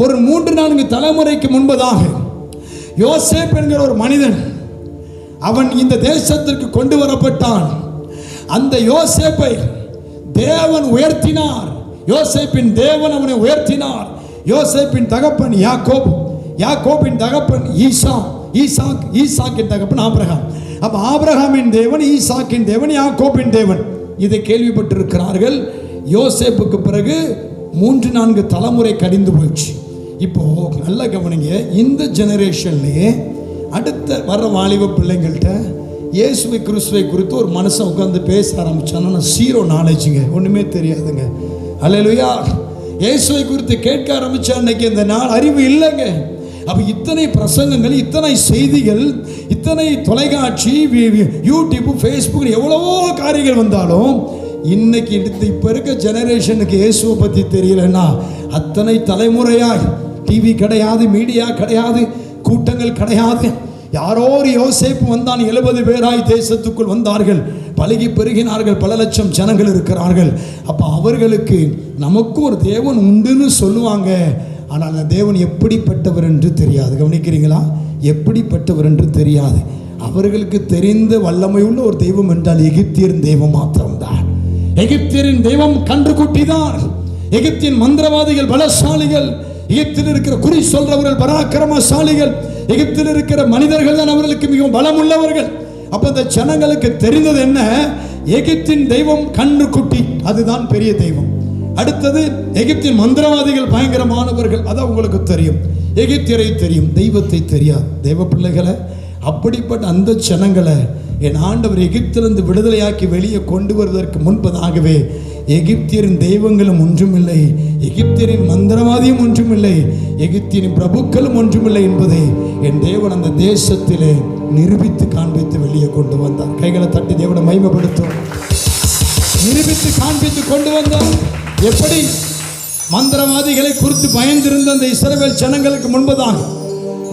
ஒரு 3-4 தலைமுறைக்கு முன்பதாக யோசேப் என்கிற ஒரு மனிதன், அவன் இந்த தேசத்திற்கு கொண்டு வரப்பட்டான். அந்த யோசேப்பை தேவன் உயர்த்தினார். யோசேப்பின் தேவன் அவனை உயர்த்தினார். யோசேப்பின் தகப்பன் யாக்கோப், யாக்கோபின் தகப்பன் ஈசாக்கின் தகப்பன் ஆபிரகாம். அப்ப ஆபிரகாமின் தேவன், ஈசாக்கின் தேவன், யாக்கோபின் தேவன். இதை கேள்விப்பட்டிருக்கிறார்கள். யோசேப்புக்கு பிறகு 3-4 தலைமுறை கடிந்து போயிடுச்சு. இப்போ நல்ல கவனிங்க, இந்த ஜெனரேஷன்லேயே அடுத்த வர்ற வாலிப பிள்ளைங்கள்ட்ட இயேசுவை கிறிஸ்துவை குறித்து ஒரு மனுஷன் உட்காந்து பேச ஆரம்பிச்சான்னா ஜீரோ நாலேஜுங்க, ஒன்றுமே தெரியாதுங்க. அல்லேலூயா. இயேசுவை குறித்து கேட்க ஆரம்பிச்சா அன்னைக்கு இந்த நாள் அறிவு இல்லைங்க. அப்போ இத்தனை பிரசங்கங்கள், இத்தனை செய்திகள், இத்தனை தொலைக்காட்சி, யூடியூப், ஃபேஸ்புக், எவ்வளவோ காரியங்கள் வந்தாலும் இன்னைக்கு இப்போ இருக்க ஜெனரேஷனுக்கு இயேசுவை பற்றி தெரியலன்னா அத்தனை தலைமுறையாய் டிவி கிடையாது, மீடியா கிடையாது, கூட்டங்கள் கிடையாது, யாரோ ஒரு யோசேப்பு வந்தான், 70 பேராய் தேசத்துக்குள் வந்தார்கள், பழகி பெருகினார்கள், பல லட்சம் ஜனங்கள் இருக்கிறார்கள். அப்போ அவர்களுக்கு நமக்கும் ஒரு தேவன் உண்டுன்னு சொல்லுவாங்க. ஆனால் அந்த தேவன் எப்படிப்பட்டவர் என்று தெரியாது. கவனிக்கிறீங்களா? எப்படிப்பட்டவர் என்று தெரியாது. அவர்களுக்கு தெரிந்த வல்லமை உள்ள ஒரு தெய்வம் என்றால் எகிப்தியரின் தெய்வம் மாத்திரம்தான். எகிப்தியரின் தெய்வம் கன்றுக்குட்டி தான். எகிப்தின் மந்திரவாதிகள் பலசாலிகள், எகிப்தில் இருக்கிற குறி சொல்றவர்கள் பராக்கிரமசாலிகள், எகிப்தில் இருக்கிற மனிதர்கள் தான் அவர்களுக்கு மிகவும் பலம் உள்ளவர்கள். அப்ப அந்த ஜனங்களுக்கு தெரிந்தது என்ன? எகிப்தின் தெய்வம் கன்றுக்குட்டி, அதுதான் பெரிய தெய்வம். அடுத்தது எகிப்தின் மந்திரவாதிகள் பயங்கரமானவர்கள், அது உங்களுக்கு தெரியும். எகிப்தியரை தெரியும், தெய்வத்தை தெரியாது. தெய்வ பிள்ளைகளை, அப்படிப்பட்ட அந்த ஜனங்களை என் ஆண்டவர் எகிப்திலிருந்து விடுதலையாக்கி வெளியே கொண்டு வருவதற்கு முன்பதாகவே எகிப்தியரின் தெய்வங்களும் ஒன்றுமில்லை, எகிப்தியரின் மந்திரவாதியும் ஒன்றுமில்லை, எகிப்தியரின் பிரபுக்களும் ஒன்றுமில்லை என்பதை என் தேவன் அந்த தேசத்திலே நிரூபித்து காண்பித்து வெளியே கொண்டு வந்தார். கைகளை தட்டி தேவனை மகிமைப்படுத்தும். நிரூபித்து காண்பித்து கொண்டு வந்தார். எப்படி? மந்திரவாதிகளை குறித்து பயந்திருந்த அந்த இஸ்ரவேல் ஜனங்களுக்கு முன்பதாக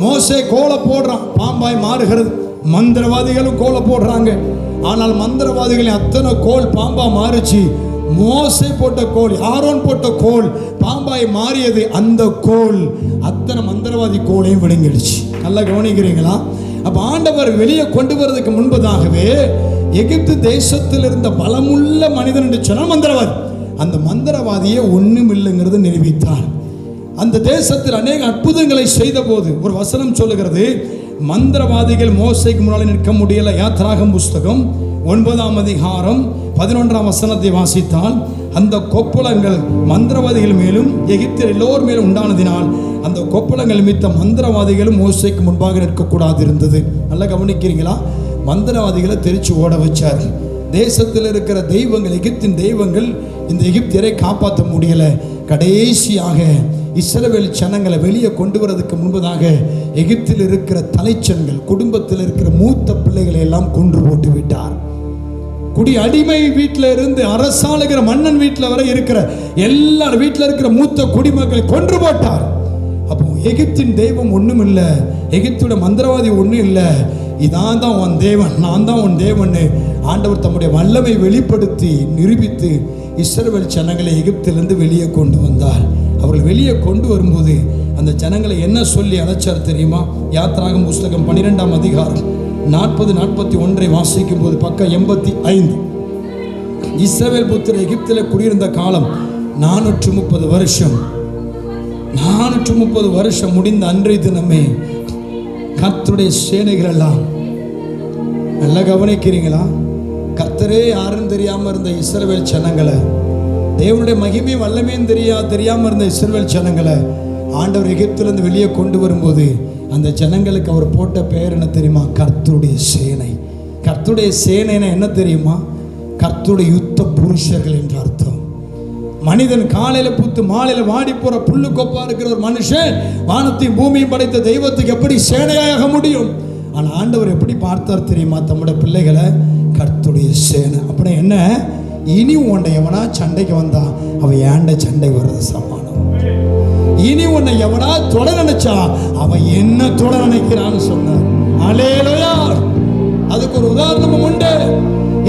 மோசே கோல போடுறான், பாம்பாய் மாறுகிறது. மந்திரவாதிகளும் கோல போடுறாங்க. ஆனால் மந்திரவாதிகளின் அத்தனை கோல் பாம்பா மாறுச்சு. மோசே போட்ட கோல், ஆரோன் போட்ட கோல் பாம்பாய் மாறியது. அந்த கோல் அத்தனை மந்திரவாதி கோலையும் விழுங்கிடுச்சு. நல்லா கவனிக்கிறீங்களா? அப்ப ஆண்டவர் வெளியே கொண்டு வரதுக்கு முன்பதாகவே எகிப்து தேசத்தில் இருந்த பலமுள்ள மனிதன் என்று சொன்னால் மந்திரவாதி, அந்த மந்திரவாதியை ஒண்ணும் இல்லைங்கிறது நிரூபித்தார். அந்த தேசத்தில் அநேக அற்புதங்களை செய்த போது ஒரு வசனம் சொல்லுகிறது, மந்திரவாதிகள் மோசைக்கு முன்னால் நிற்க முடியல. யாத்ராகம் புஸ்தகம் 9ஆம் அதிகாரம் 11ஆம் வசனத்தை வாசித்தால், அந்த கொப்பளங்கள் மந்திரவாதிகள் மேலும் எகிப்தியர் எல்லோர் மேலும் உண்டானதினால் அந்த கொப்பளங்கள் நிமித்த மந்திரவாதிகளும் மோசைக்கு முன்பாக நிற்கக்கூடாது இருந்தது. நல்லா கவனிக்கிறீங்களா? மந்திரவாதிகளை தெரிச்சு ஓட வச்சார். தேசத்தில் இருக்கிற தெய்வங்கள், எகிப்தின் தெய்வங்கள் இந்த எகிப்தியரை காப்பாற்ற முடியல. கடைசியாக இஸ்ரவேல் ஜனங்களை வெளியே கொண்டு வரதுக்கு முன்பதாக எகிப்தில் இருக்கிற தலைச்சன்கள், குடும்பத்தில் இருக்கிற மூத்த பிள்ளைகளை எல்லாம் கொன்று போட்டு விட்டார். குடி அடிமை வீட்டில் இருந்து அரசாளுகிற மன்னன் வீட்டில் வரை இருக்கிற எல்லார் வீட்டில் இருக்கிற மூத்த குடிமக்களை கொன்று போட்டார். அப்போ எகிப்தின் தெய்வம் ஒன்றும் இல்லை, எகிப்தோட மந்திரவாதி ஒன்றும் இல்லை, இதான் தான் உன் தேவன், நான் தான் உன் தேவன். ஆண்டவர் தம்முடைய வல்லமை வெளிப்படுத்தி நிரூபித்து இஸ்ரவேல் ஜனங்களை எகிப்திலிருந்து வெளியே கொண்டு வந்தார். அவர்கள் வெளியே கொண்டு வரும்போது அந்த ஜனங்களை என்ன சொல்லி அழைச்சார் தெரியுமா? யாத்ராகம் புஸ்தகம் 12ஆம் அதிகாரம் 40-41 வாசிக்கும் போது பக்கம் 85, இஸ்ரவேல் புத்திரர் எகிப்தில் குடியிருந்த காலம் 430 வருஷம். 430 வருஷம் முடிந்த அன்றைய தினமே கர்த்தருடைய சேனைகள் எல்லாம், நல்லா கவனிக்கிறீங்களா? கர்த்தரே யாருன்னு தெரியாம இருந்த இஸ்ரவேல் ஜனங்களை, தேவனுடைய மகிமை வல்லமையும் தெரியாம இருந்த இஸ்ரவேல் ஜனங்களை ஆண்டவர் எகிப்திலிருந்து வெளியே கொண்டு வரும்போது அந்த ஜனங்களுக்கு அவர் போட்ட பெயர் என்ன தெரியுமா? கர்த்தருடைய சேனை. கர்த்தருடைய சேனைனா என்ன தெரியுமா? கர்த்தருடைய யுத்த புருஷர்கள் என்ற அர்த்தம். மனிதன் காலையில பூத்து மாலையில வாடி போற புல்லு கொப்பா இருக்கிற ஒரு மனுஷன் வானத்தையும் பூமியும் படைத்த தெய்வத்துக்கு எப்படி சேனையாக முடியும்? ஆனா ஆண்டவர் எப்படி பார்த்தார் தெரியுமா? தம்முடைய பிள்ளைகளை கர்த்தருடைய சேனை. அப்படி என்ன? இனி உன்னை எவனா சண்டைக்கு வந்தா அவன் ஏண்ட சண்டை வர்றது சமானம். இனி உன்னை எவனா தொட நினைச்சா அவன் என்ன தொட நினைக்கிறான்னு சொன்னார். அல்லேலூயா! அதுக்கு ஒரு உதாரணமும் உண்டு.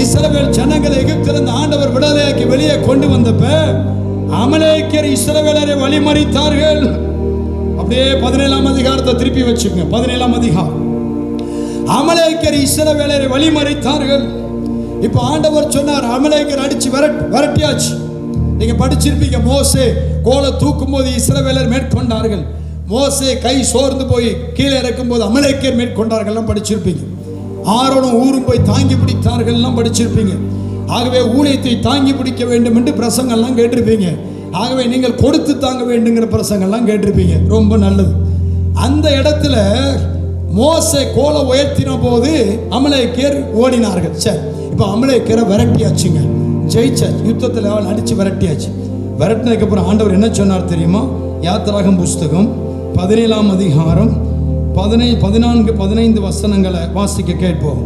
இஸ்ரவேல் ஜனங்களை எகிப்திலிருந்து ஆண்டவர் விடுதலையாக்கி வெளியே கொண்டு வந்தப்ப அமலேக்கியர் இஸ்ரவேலரை வழிமறித்தார்கள். அப்படியே 17ஆம் அதிகாரத்தை திருப்பி வச்சுங்க. 17ஆம் அதிகாரம். அமலேக்கியர் இஸ்ரவேலரை வழிமறித்தார்கள். இப்போ ஆண்டவர் சொன்னார், அமலேக்கியர் அடிச்சு விரட்டியாச்சு. நீங்க படிச்சிருப்பீங்க, மோசே கோலை தூக்கும் போது இஸ்ரவேலர் மேற்கொண்டார்கள். மோசே கை சோர்ந்து போய் கீழே இறக்கும் போது அமலேக்கியர் மேற்கொண்டார்கள் படிச்சிருப்பீங்க. ஆரோனும் ஊரும் போய் தாங்கி பிடித்தார்கள் படிச்சிருப்பீங்க. ஆகவே ஊழியத்தை தாங்கி பிடிக்க வேண்டும் என்று பிரசங்கள்லாம் கேட்டிருப்பீங்க. ஆகவே நீங்கள் கொடுத்து தாங்க வேண்டுங்கிற பிரசங்கள்லாம் கேட்டிருப்பீங்க. ரொம்ப நல்லது. அந்த இடத்துல மோசே கோலை உயர்த்தின போது அமலேக்கியர் ஓடினார்கள். சரி, இப்போ அமலேக்கியரை விரட்டியாச்சுங்க, ஜெயிச்சாச்சு. யுத்தத்தில் அவள் அடிச்சு விரட்டியாச்சு. விரட்டினதுக்கு அப்புறம் ஆண்டவர் என்ன சொன்னார் தெரியுமா? யாத்ராகம் புஸ்தகம் 17ஆம் அதிகாரம் 14-15 வசனங்களை வாசிக்க கேட்போம்.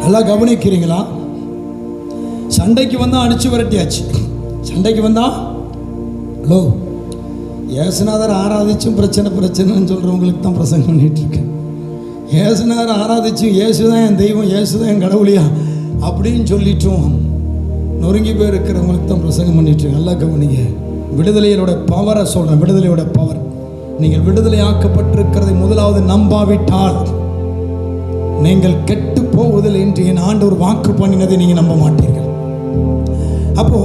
நல்லா கவனிக்கிறீங்களா? சண்டைக்கு வந்தால் அடித்து விரட்டியாச்சு. சண்டைக்கு வந்தா ஹலோ ஏசுநாதர் ஆராதிச்சும் பிரச்சனைன்னு சொல்கிறவங்களுக்கு தான் பிரசங்கம் பண்ணிகிட்ருக்கேன். ஏசுநாதர் ஆராதிச்சும் இயேசுதான் என் தெய்வம், இயேசுதான் என் கடவுளியா அப்படின்னு சொல்லிட்டோம் நொறுங்கி போய் இருக்கிறவங்களுக்கு தான் பிரசங்கம் பண்ணிட்டுருக்கேன். நல்லா கவனிங்க, விடுதலையோட பவரை சொல்கிறேன். விடுதலையோட பவர், நீங்கள் விடுதலை ஆக்கப்பட்டிருக்கிறதை முதலாவது நம்பாவிட்டால் நீங்கள் கெட்டு போவதில்லை என்று என் ஆண்டவர் வாக்கு பண்ணினதை நீங்கள் நம்ப மாட்டீர்கள். அப்போ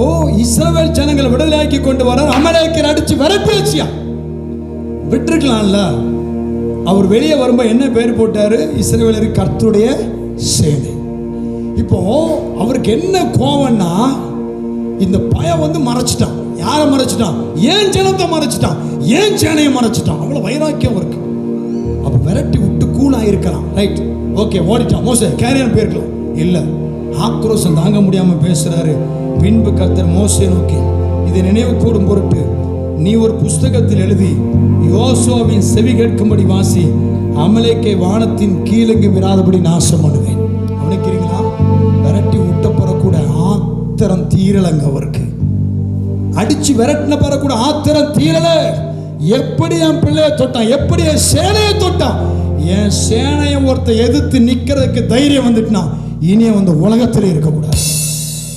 இஸ்ரவேல் ஜனங்களை விடுதலையாக்கி கொண்டு வர அமலேக்கர் அடிச்சு விரட்டியாச்சியா, விட்டுருக்கலாம்ல. அவர் வெளியே வரும்போது என்ன பேர் போட்டாரு? இஸ்ரவேலருக்கு கர்த்தருடைய சேனை. இப்போ அவருக்கு என்ன கோவம்னா, இந்த பயம் வந்து மறைச்சிட்டான். யாரை மறைச்சிட்டான்? ஏன் ஜனத்தை மறைச்சிட்டான், ஏன் சேனையை மறைச்சிட்டான். அவ்வளோ வைராக்கியம் இருக்கு. அப்போ விரட்டி விட்டு கூலாக இருக்கலாம். ரைட், ஓகே, ஓடிட்டான். மோசே கேரியன் போயிருக்கலாம். இல்லை, ஆக்ரோஷம் தாங்க முடியாமல் பேசுறாரு. பின்பு கர்த்தர் மோசே நோக்கி, இதை நினைவு கூறும் பொருட்டு நீ ஒரு புஸ்தகத்தில் எழுதி யோசுவாவின் செவி கேட்கும்படி வாசி, அமலேக்கை வானத்தின் கீழங்கு விராதபடி நாசம் பண்ணுவேன். அவனுக்கிறீங்களா? விரட்டி விட்ட பிறக்கூட ஆத்திரம் தீரலங்க அவருக்கு. அடிச்சு விரட்டின பிறக்கூட ஆத்திரம் தீரல. எப்படி என் பிள்ளைய தொட்டான், எப்படி என் சேனையை தொட்டான். என் சேனையை ஒருத்த எதிர்த்து நிக்கிறதுக்கு தைரியம் வந்துட்டுனா இனிய வந்து உலகத்தில் இருக்கக்கூடாது.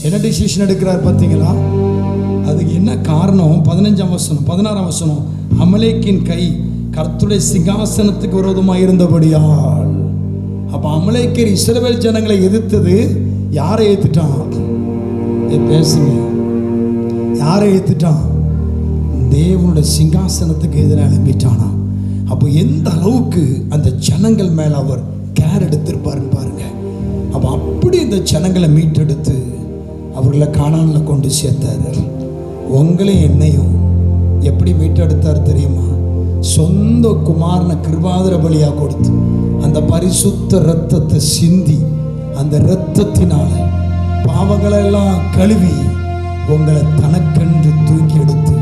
என்ன டிசிஷன் எடுக்கிறார் பார்த்தீங்களா? அதுக்கு என்ன காரணம்? 15ஆம் வசனம் 16ஆம் வசனம், அமலேக்கின் கை கர்த்தருடைய சிங்காசனத்துக்கு விரோதமாக இருந்தபடியால். அப்போ அமலேக்கர் இஸ்ரவேல் ஜனங்களை எதிர்த்தது யாரை எதிர்த்துட்டான்? பேசுங்க, யாரை எதிர்த்துட்டான்? தேவனுடைய சிங்காசனத்துக்கு எதிராக எழும்பிட்டானா. அப்போ எந்த அளவுக்கு அந்த ஜனங்கள் மேலே அவர் கேர் எடுத்திருப்பாருன்னு பாருங்க. அப்போ அப்படி இந்த ஜனங்களை மீட்டெடுத்து அவர்களை கானானில் கொண்டு சேர்த்தார். உங்களையும் என்னையும் எப்படி மீட்டெடுத்தார் தெரியுமா? சொந்த குமாரனை கிருபாதர பலியாக கொடுத்து அந்த பரிசுத்த இரத்தத்தை சிந்தி அந்த இரத்தத்தினால பாவங்களெல்லாம் கழுவி உங்களை தனக்கென்று தூக்கி எடுத்து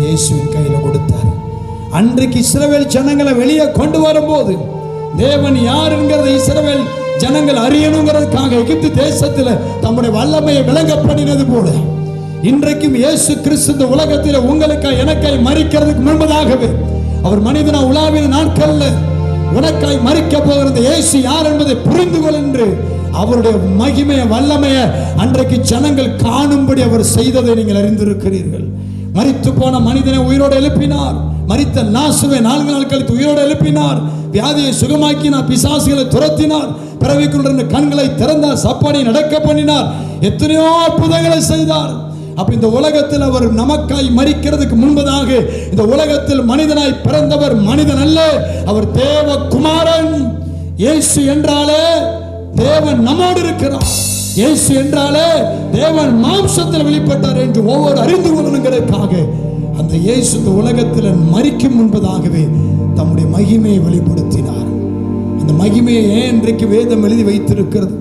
இயேசுவின் கையில் கொடுத்தார். அன்றைக்கு இஸ்ரவேல் ஜனங்களை வெளியே கொண்டு வரும்போது தேவன் யார் என்கிறதை இஸ்ரவேல் ஜனங்கள் அறியணுங்கிறதுக்காக எகிப்து தேசத்தில் தம்முடைய வல்லமையை விளங்க பண்ணினது போல இன்றைக்கும் இயேசு கிறிஸ்து இந்த உலகத்தில் உங்களுக்காய் எனக்காய் மரிக்கிறதுக்கு முன்பதாகவே அவர் மனிதனா உலாவின நாட்கள்ல உனக்காய் மரிக்க போகிற இயேசு யார் என்பதை புரிந்து கொள் என்று அவருடைய மகிமைய வல்லமைய அன்றைக்கு ஜனங்கள் காணும்படி அவர் செய்ததை நீங்கள் அறிந்திருக்கிறீர்கள். மரித்து போன மனிதனை உயிரோடு எழுப்பினார். மரித்த லாசருவை 4 நாள் கழித்து உயிரோடு எழுப்பினார். வியாதியை சுகமாக்கினார். பிசாசுகளை துரத்தினார். பிறவிக்குள்ள கண்களை திறந்தார். சப்பானை நடக்க பண்ணினார். எத்தனையோ அற்புதங்களை செய்தார். அப்ப இந்த உலகத்தில் அவர் நமக்காய் மரிக்கிறதுக்கு முன்பதாக இந்த உலகத்தில் மனிதனாய் பிறந்தவர் மனிதன் அல்ல, அவர் தேவ குமாரன். இயேசு என்றாலே தேவன் நம்மோடு இருக்கிறார். இயேசு என்றாலே தேவன் மாம்சத்தில் வெளிப்பட்டார் என்று ஒவ்வொரு அறிந்து கொள்ளணுங்கிறதுக்காக அந்த இயேசு இந்த உலகத்தில் மரிக்கும் முன்பதாகவே தம்முடைய மகிமையை வெளிப்படுத்தினார். அந்த மகிமையை ஏன் இன்றைக்கு வேதம் எழுதி வைத்திருக்கிறது?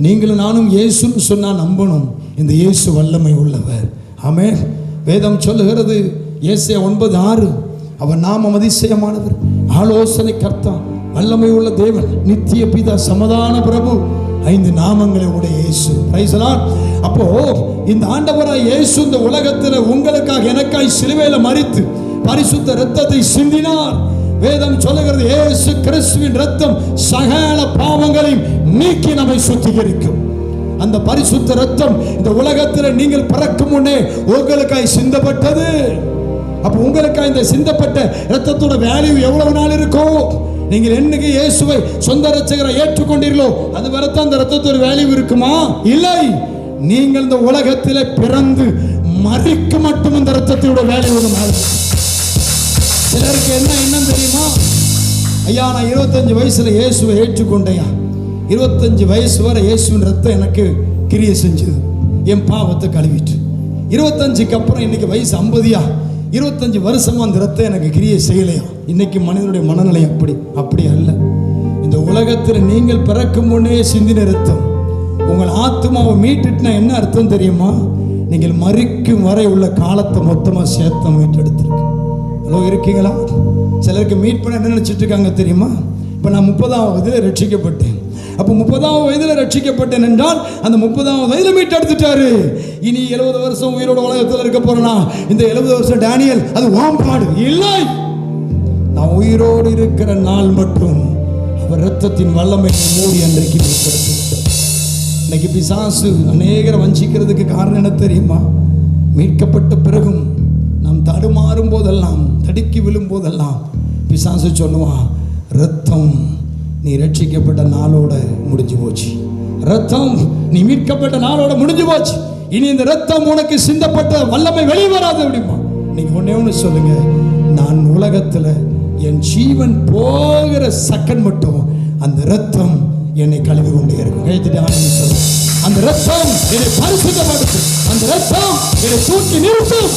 நீங்களும் நானும் இயேசுன்னு சொன்னா நம்பணும். இந்த இயேசு வல்லமை உள்ளவர். ஆமென். வேதம் சொல்லுகிறது ஏசாயா 9:6, அவர் நாமம் அதிசயமானவர், ஆலோசனை கர்த்தா, வல்லமை உள்ள தேவன், நித்திய பிதா, சமாதான பிரபு, 5 நாமங்களை உடைய இயேசு. Praise the Lord. அப்போ இந்த ஆண்டவராய் இயேசு இந்த உலகத்தில் உங்களுக்காக எனக்காய் சிலுவையில் மரித்து பரிசுத்த இரத்தத்தை சிந்தினார். வேதம் சொல்லுகிறது இயேசு கிறிஸ்துவின் இரத்தம் சகல பாவங்களையும் நீக்கி நம்மை சுத்திகரிக்கும். அந்த பரிசுத்த இரத்தம் இந்த உலகத்தில் நீங்கள் பிறக்கும் முன்னே உங்களுக்காய் சிந்தப்பட்டது. அப்ப உங்களுக்காய் இந்த சிந்தப்பட்ட இரத்தத்தோட வேல்யூ எவ்வளவு நாள் இருக்கும்? நீங்கள் என்னைக்கு இயேசுவை சொந்த இரட்சகரை ஏற்றுக்கொண்டீர்களோ அது வரைக்கும் அந்த இரத்தத்தோட வேல்யூ இருக்குமா? இல்லை. நீங்கள் இந்த உலகத்தில் பிறந்து மரிக்க மட்டும் இந்த இரத்தத்தோட வேல்யூ இருக்கும். சிலருக்கு என்ன தெரியுமா? ஐயா, நான் 25 வயசுல இயேசுவை ஏற்றுக்கொண்டையா, 25 வயசு வரை இயேசுவின் ரத்தம் எனக்கு கிரியை செஞ்சது, என் பாவத்தை கழுவிட்டு. 25க்கு அப்புறம் இன்னைக்கு வயசு 50யா, 25 வருஷமா அந்த ரத்தம் எனக்கு கிரியை செய்யலையா? இன்னைக்கு மனிதனுடைய மனநிலை அப்படி அல்ல. இந்த உலகத்தில் நீங்கள் பிறக்கும் முன்னே சிந்தின ரத்தம் உங்கள் ஆத்மாவை மீட்டுட்டுனா என்ன அர்த்தம் தெரியுமா? நீங்கள் மரிக்கும் வரை உள்ள காலத்தை மொத்தமாக சேர்த்த மீட்டெடுத்திருக்கு. ஹலோ, இருக்கீங்களா? சிலருக்கு மீட் பண்ண என்ன நினைச்சிட்டு இருக்காங்க தெரியுமா? இப்போ நான் 30ஆவது ரட்சிக்கப்பட்டேன், அப்போ 30வது வயதில் ரட்சிக்கப்பட்டேன் என்றால் அந்த 30வது வயதில் மீட்டெடுத்துட்டாரு. இனி 70 வருஷம் உயிரோட உலகத்தில் இருக்க போறேனா, இந்த 70 வருஷம் டேனியல் அது வாம்பாடு இல்லை. நான் உயிரோடு இருக்கிற நாள் மட்டும் அவர் இரத்தத்தின் வல்லமை மூடி அன்றைக்கு மீட்டெடுத்து. இன்னைக்கு பிசாசு அநேகரை வஞ்சிக்கிறதுக்கு காரணம் என்ன தெரியுமா? மீட்கப்பட்ட பிறகும் நாம் தடுமாறும் போதெல்லாம், தடுக்கி விழும் போதெல்லாம் பிசாசு சொல்லுவான், ரத்தம் நீ ரட்சிக்கப்பட்ட நாளோட முடிஞ்சு போச்சு, ரத்தம் நீ மீட்கப்பட்ட நாளோட முடிஞ்சு போச்சு, இனி இந்த ரத்தம் உனக்கு சிந்தப்பட்ட வல்லமை வெளியே வராது அப்படிமா. நீங்க ஒன்னே ஒன்று சொல்லுங்க, நான் உலகத்துல என் ஜீவன் போகிற செகண்ட் மட்டும் அந்த ரத்தம் என்னை கழுவி கொண்டே இருக்கும். அந்த ரத்தம் என்னை பரிசுத்தப்படுத்தும், அந்த ரத்தம் என்னை தூக்கி நிறுத்தும்.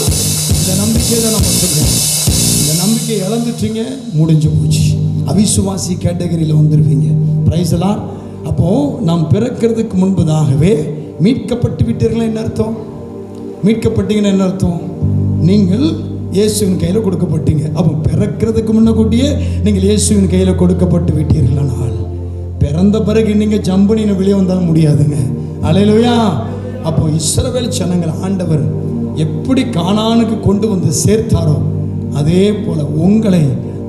இந்த நம்பிக்கையை தான் நம்ம சொல்றோம். இந்த நம்பிக்கை இழந்துட்டீங்க, முடிஞ்சு போச்சு, அவிசுவாசி கேட்டகரியில் வந்துருவீங்க. பிரைஸ் எல்லாம். அப்போ நாம் பிறக்கிறதுக்கு முன்பதாகவே மீட்கப்பட்டு விட்டீர்கள். என்ன அர்த்தம்? மீட்கப்பட்டீங்கன்னு என்ன அர்த்தம்? நீங்கள் இயேசுவின் கையில் கொடுக்கப்பட்டீங்க. அப்போ பிறக்கிறதுக்கு முன்னக்கூட்டியே நீங்கள் இயேசுவின் கையில் கொடுக்கப்பட்டு விட்டீர்களானால் பிறந்த பிறகு நீங்கள் ஜம்பனின்னு வெளியே வந்தாலும் முடியாதுங்க. அல்லேலூயா. அப்போ இஸ்ரவேல் ஜனங்கள் ஆண்டவர் எப்படி கானானுக்கு கொண்டு வந்து சேர்த்தாரோ அதே போல உங்களை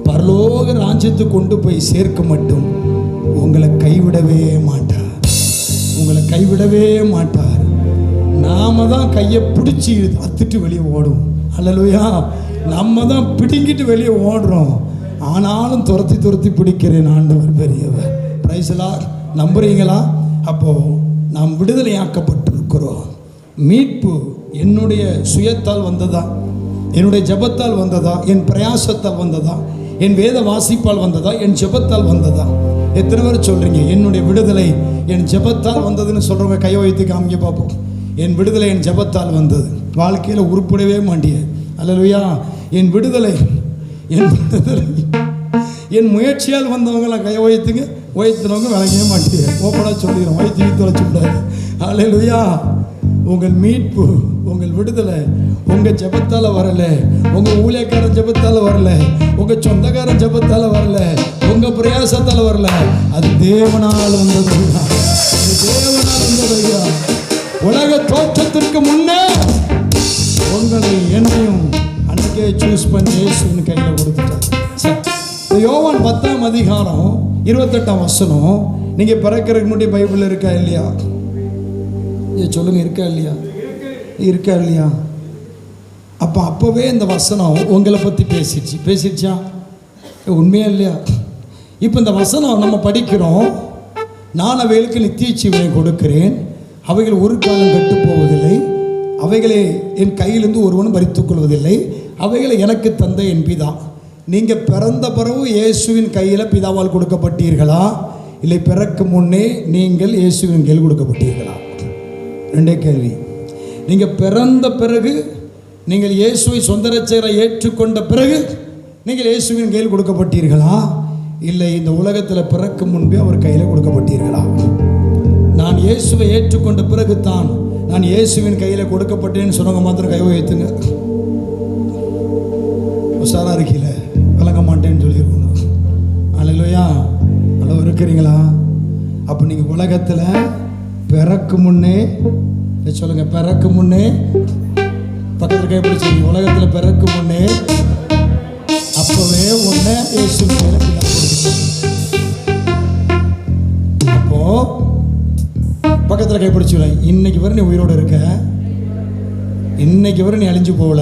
பரலோக ராஜ்யத்துக்கு கொண்டு போய் சேர்க்க மட்டும் உங்களை கைவிடவே மாட்டார், உங்களை கைவிடவே மாட்டார். நாம தான் கையை பிடிச்சி அத்துட்டு வெளியே ஓடும். அல்லேலூயா. நம்ம தான் பிடிங்கிட்டு வெளியே ஓடுறோம், ஆனாலும் துரத்தி துரத்தி பிடிக்கிறேன் ஆண்டவர் பெரியவர். பிரைஸ் எல்லாம். நம்புறீங்களா? அப்போ நாம் விடுதலையாக்கப்பட்டிருக்கிறோம். மீட்பு என்னுடைய சுயத்தால் வந்ததா, என்னுடைய ஜபத்தால் வந்ததா, என் பிரயாசத்தால் வந்ததா, என் வேத வாசிப்பால் வந்ததா, என் ஜபத்தால் வந்ததா? எத்தனை பேர் சொல்றீங்க என்னுடைய விடுதலை என் ஜபத்தால் வந்ததுன்னு சொல்றவங்க கையை வைத்து காமிக்க பார்ப்போம். என் விடுதலை என் ஜபத்தால் வந்தது. வாழ்க்கையில் உருப்படவே மாட்டிய. அல்லேலூயா. என் விடுதலை என் முயற்சியால் வந்தவங்களாம் கையை வைத்துங்க, வைத்துனவங்க விளங்கவே மாட்டேங்க. ஓப்பனாக சொல்லிடுறோம், வைத்து தொலைச்சு விடாது. அல்லேலூயா. உங்கள் மீட்பு, உங்கள் விடுதலை உங்கள் ஜெபத்தால் வரல, உங்கள் ஊழியக்காரன் ஜெபத்தால் வரல, உங்கள் சொந்தக்காரன் ஜெபத்தால் வரல, உங்கள் பிரயாசத்தால் வரல, அது தேவனால் வந்தது. அது தேவனால் வந்தது. உலக தோற்றத்திற்கு முன்னே உங்களை என்னையும் அன்னைக்கே சூஸ் பண்ணி இயேசுவின் கையில் கொடுத்துட்டார். யோவான் 10ஆம் அதிகாரம் 28ஆம் வசனம். நீங்க பிறக்கிறதுக்கு முன்னாடி பைபிள் இருக்கா இல்லையா? சொல்லுங்க, இருக்கா இல்லையா? இருக்கா இல்லையா? அப்பவே இந்த வசனம் உங்களை பத்தி பேசிடுச்சா? உண்மையா இல்லையா? இப்போ இந்த வசனம் நம்ம படிக்கிறோம். நான் அவைகளுக்கு நித்திய ஜீவனை கொடுக்கிறேன், அவைகள் ஒரு காலம் கெட்டு போவதில்லை, அவைகளை என் கையிலிருந்து ஒருவனும் பறித்துக் கொள்வதில்லை, அவைகளை எனக்கு தந்த என் பிதா. நீங்கள் பிறந்த பிறகு இயேசுவின் கையில் பிதாவால் கொடுக்கப்பட்டீர்களா, இல்லை பிறக்கு முன்னே நீங்கள் இயேசுவின் கையில் கொடுக்கப்பட்டீர்களா? ரெண்டே கேள்வி. நீங்கள் பிறந்த பிறகு, நீங்கள் இயேசுவை சொந்த இரட்சகரை ஏற்றுக்கொண்ட பிறகு நீங்கள் இயேசுவின் கையில் கொடுக்கப்பட்டீர்களா, இல்லை இந்த உலகத்தில் பிறக்கும் முன்பே அவர் கையில் கொடுக்கப்பட்டீர்களா? நான் இயேசுவை ஏற்றுக்கொண்ட பிறகு தான் நான் இயேசுவின் கையில் கொடுக்கப்பட்டேன்னு சொன்னவங்க மாத்திரம் கை வைத்துங்க. உஷாரா இருக்கீல, விளங்க மாட்டேன்னு சொல்லியிருக்கணும். அல்லேலூயா. அளவு இருக்கிறீங்களா? அப்போ நீங்கள் உலகத்தில் பிறக்கு முன்னே சொல்லுங்க, பிறக்கு முன்னே பக்கத்தில் கைப்பிடிச்சு, உலகத்தில் பிறக்கு முன்னே அப்பவே ஒன்று இயேசு அப்போ பக்கத்தில் கைப்பிடிச்சு, இன்னைக்கு வரை நீ உயிரோடு இருக்க, இன்னைக்கு வரை நீ அழிஞ்சு போகல,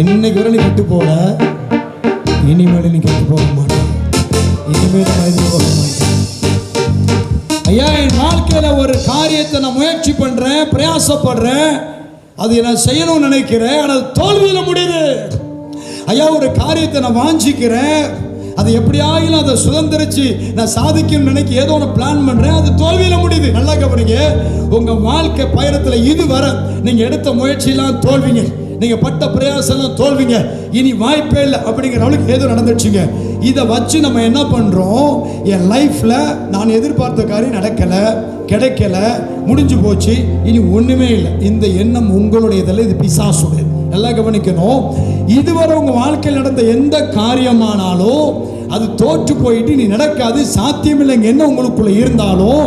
இன்னைக்கு வரை நீ கெட்டு போகல, இனிமேல் நீ கெட்டு போக மாட்டேன், இனிமேல் அழிஞ்சு போக மாட்டேன். ஐயா, என் வாழ்க்கையில் ஒரு காரியத்தை நான் முயற்சி பண்ணுறேன், பிரயாசப்படுறேன், அது நான் செய்யணும்னு நினைக்கிறேன், ஆனால் தோல்வியில் முடியுது. ஐயா, ஒரு காரியத்தை நான் வாஞ்சிக்கிறேன், அது எப்படியாயிலும் அதை சுதந்திரிச்சு நான் சாதிக்கணும்னு நினைக்க ஏதோ ஒன்று பிளான் பண்ணுறேன், அது தோல்வியில் முடியுது. நல்லா கவனிங்க, உங்கள் வாழ்க்கை பயணத்தில் இதுவரை நீங்கள் எடுத்த முயற்சியெல்லாம் தோல்விங்க, நீங்கள் பட்ட பிரயாசம்லாம் தோல்விங்க, இனி வாய்ப்பே இல்லை அப்படிங்கிற அளவுக்கு ஏதோ நடந்துச்சுங்க. இதை வச்சு நம்ம என்ன பண்ணுறோம், என் லைஃப்பில் நான் எதிர்பார்த்த காரியம் நடக்கலை, கிடைக்கல, முடிஞ்சு போச்சு, இனி ஒன்றுமே இல்லை. இந்த எண்ணம் உங்களுடையதில்லை, இது பிசாசுடையது. நல்லா கவனிக்கணும். இதுவரை உங்க வாழ்க்கையில் நடந்த எந்த காரியமானாலும் அது தோற்று போயிட்டு நீ நடக்காது, சாத்தியம் இல்லைங்க என்ன உங்களுக்குள்ள இருந்தாலும்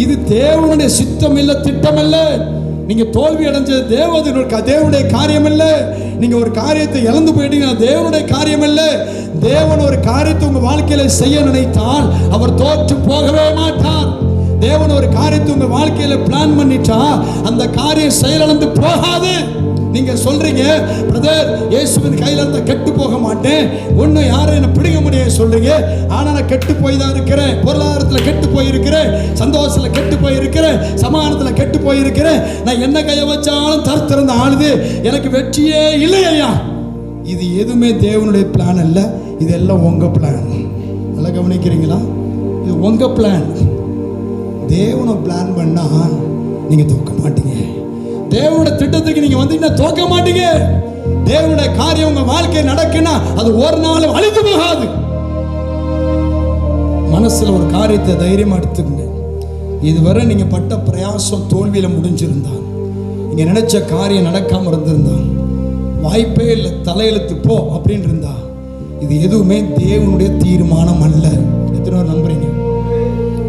இது தேவனுடைய சித்தம் இல்லை, திட்டம் இல்லை. நீங்க தோல்வி அடைஞ்சது தேவனுடைய காரியம் இல்லை. நீங்க ஒரு காரியத்தை இழந்து போயிட்டீங்க, தேவனுடைய காரியம் இல்லை. தேவன் ஒரு காரியத்தை உங்க வாழ்க்கையில செய்ய நினைத்தால் அவர் தோற்று போகவே மாட்டார். தேவன் ஒரு காரியத்தை உங்க வாழ்க்கையில பிளான் பண்ணிட்டா அந்த காரியம் செயலிழந்து போகாது. நீங்க சொல்றீங்க, பிரதர் இயேசுவின் கையில இருந்து கெட்டு போக மாட்டேன், ஒண்ணு யாரும் என்ன பிடிக்க முடியாது சொல்றீங்க. ஆனா நான் கெட்டு போய் தான் இருக்கிறேன், பொருளாதாரத்துல கெட்டு போயிருக்கிறேன், சந்தோஷத்துல கெட்டு போயிருக்கிறேன், சமாதானத்துல கெட்டு போயிருக்கிறேன், நான் என்ன கைய வச்சாலும் தரத்திறந்த ஆளுது, எனக்கு வெற்றியே இல்லையா. இது எதுவுமே தேவனுடைய பிளான் அல்ல, இதெல்லாம் உங்க பிளான். நல்லா கவனிக்கிறீங்களா? இது உங்க பிளான். தேவனை பிளான் பண்ணா நீங்க தோக்க மாட்டீங்க. தேவனுடைய திட்டத்துக்கு நீங்க வந்தீங்கன்னா தோக்க மாட்டீங்க. தேவனுடைய காரியம் உங்க வாழ்க்கை நடக்குன்னா அது ஒரு நாள் அழிந்து போகாது. மனசுல ஒரு காரியத்தை தைரியமா எடுத்துக்கங்க. இதுவரை நீங்க பட்ட பிரயாசம் தோல்வியில முடிஞ்சிருந்தா, நீங்க நினைச்ச காரியம் நடக்காம இருந்திருந்தா, வாய்ப்பே இல்லை, தலையெழுத்து போ அப்படின்னு இருந்தா, இது எதுவுமே தேவனுடைய தீர்மானம் அல்ல. எத்தனை பேர் நம்புறீங்க?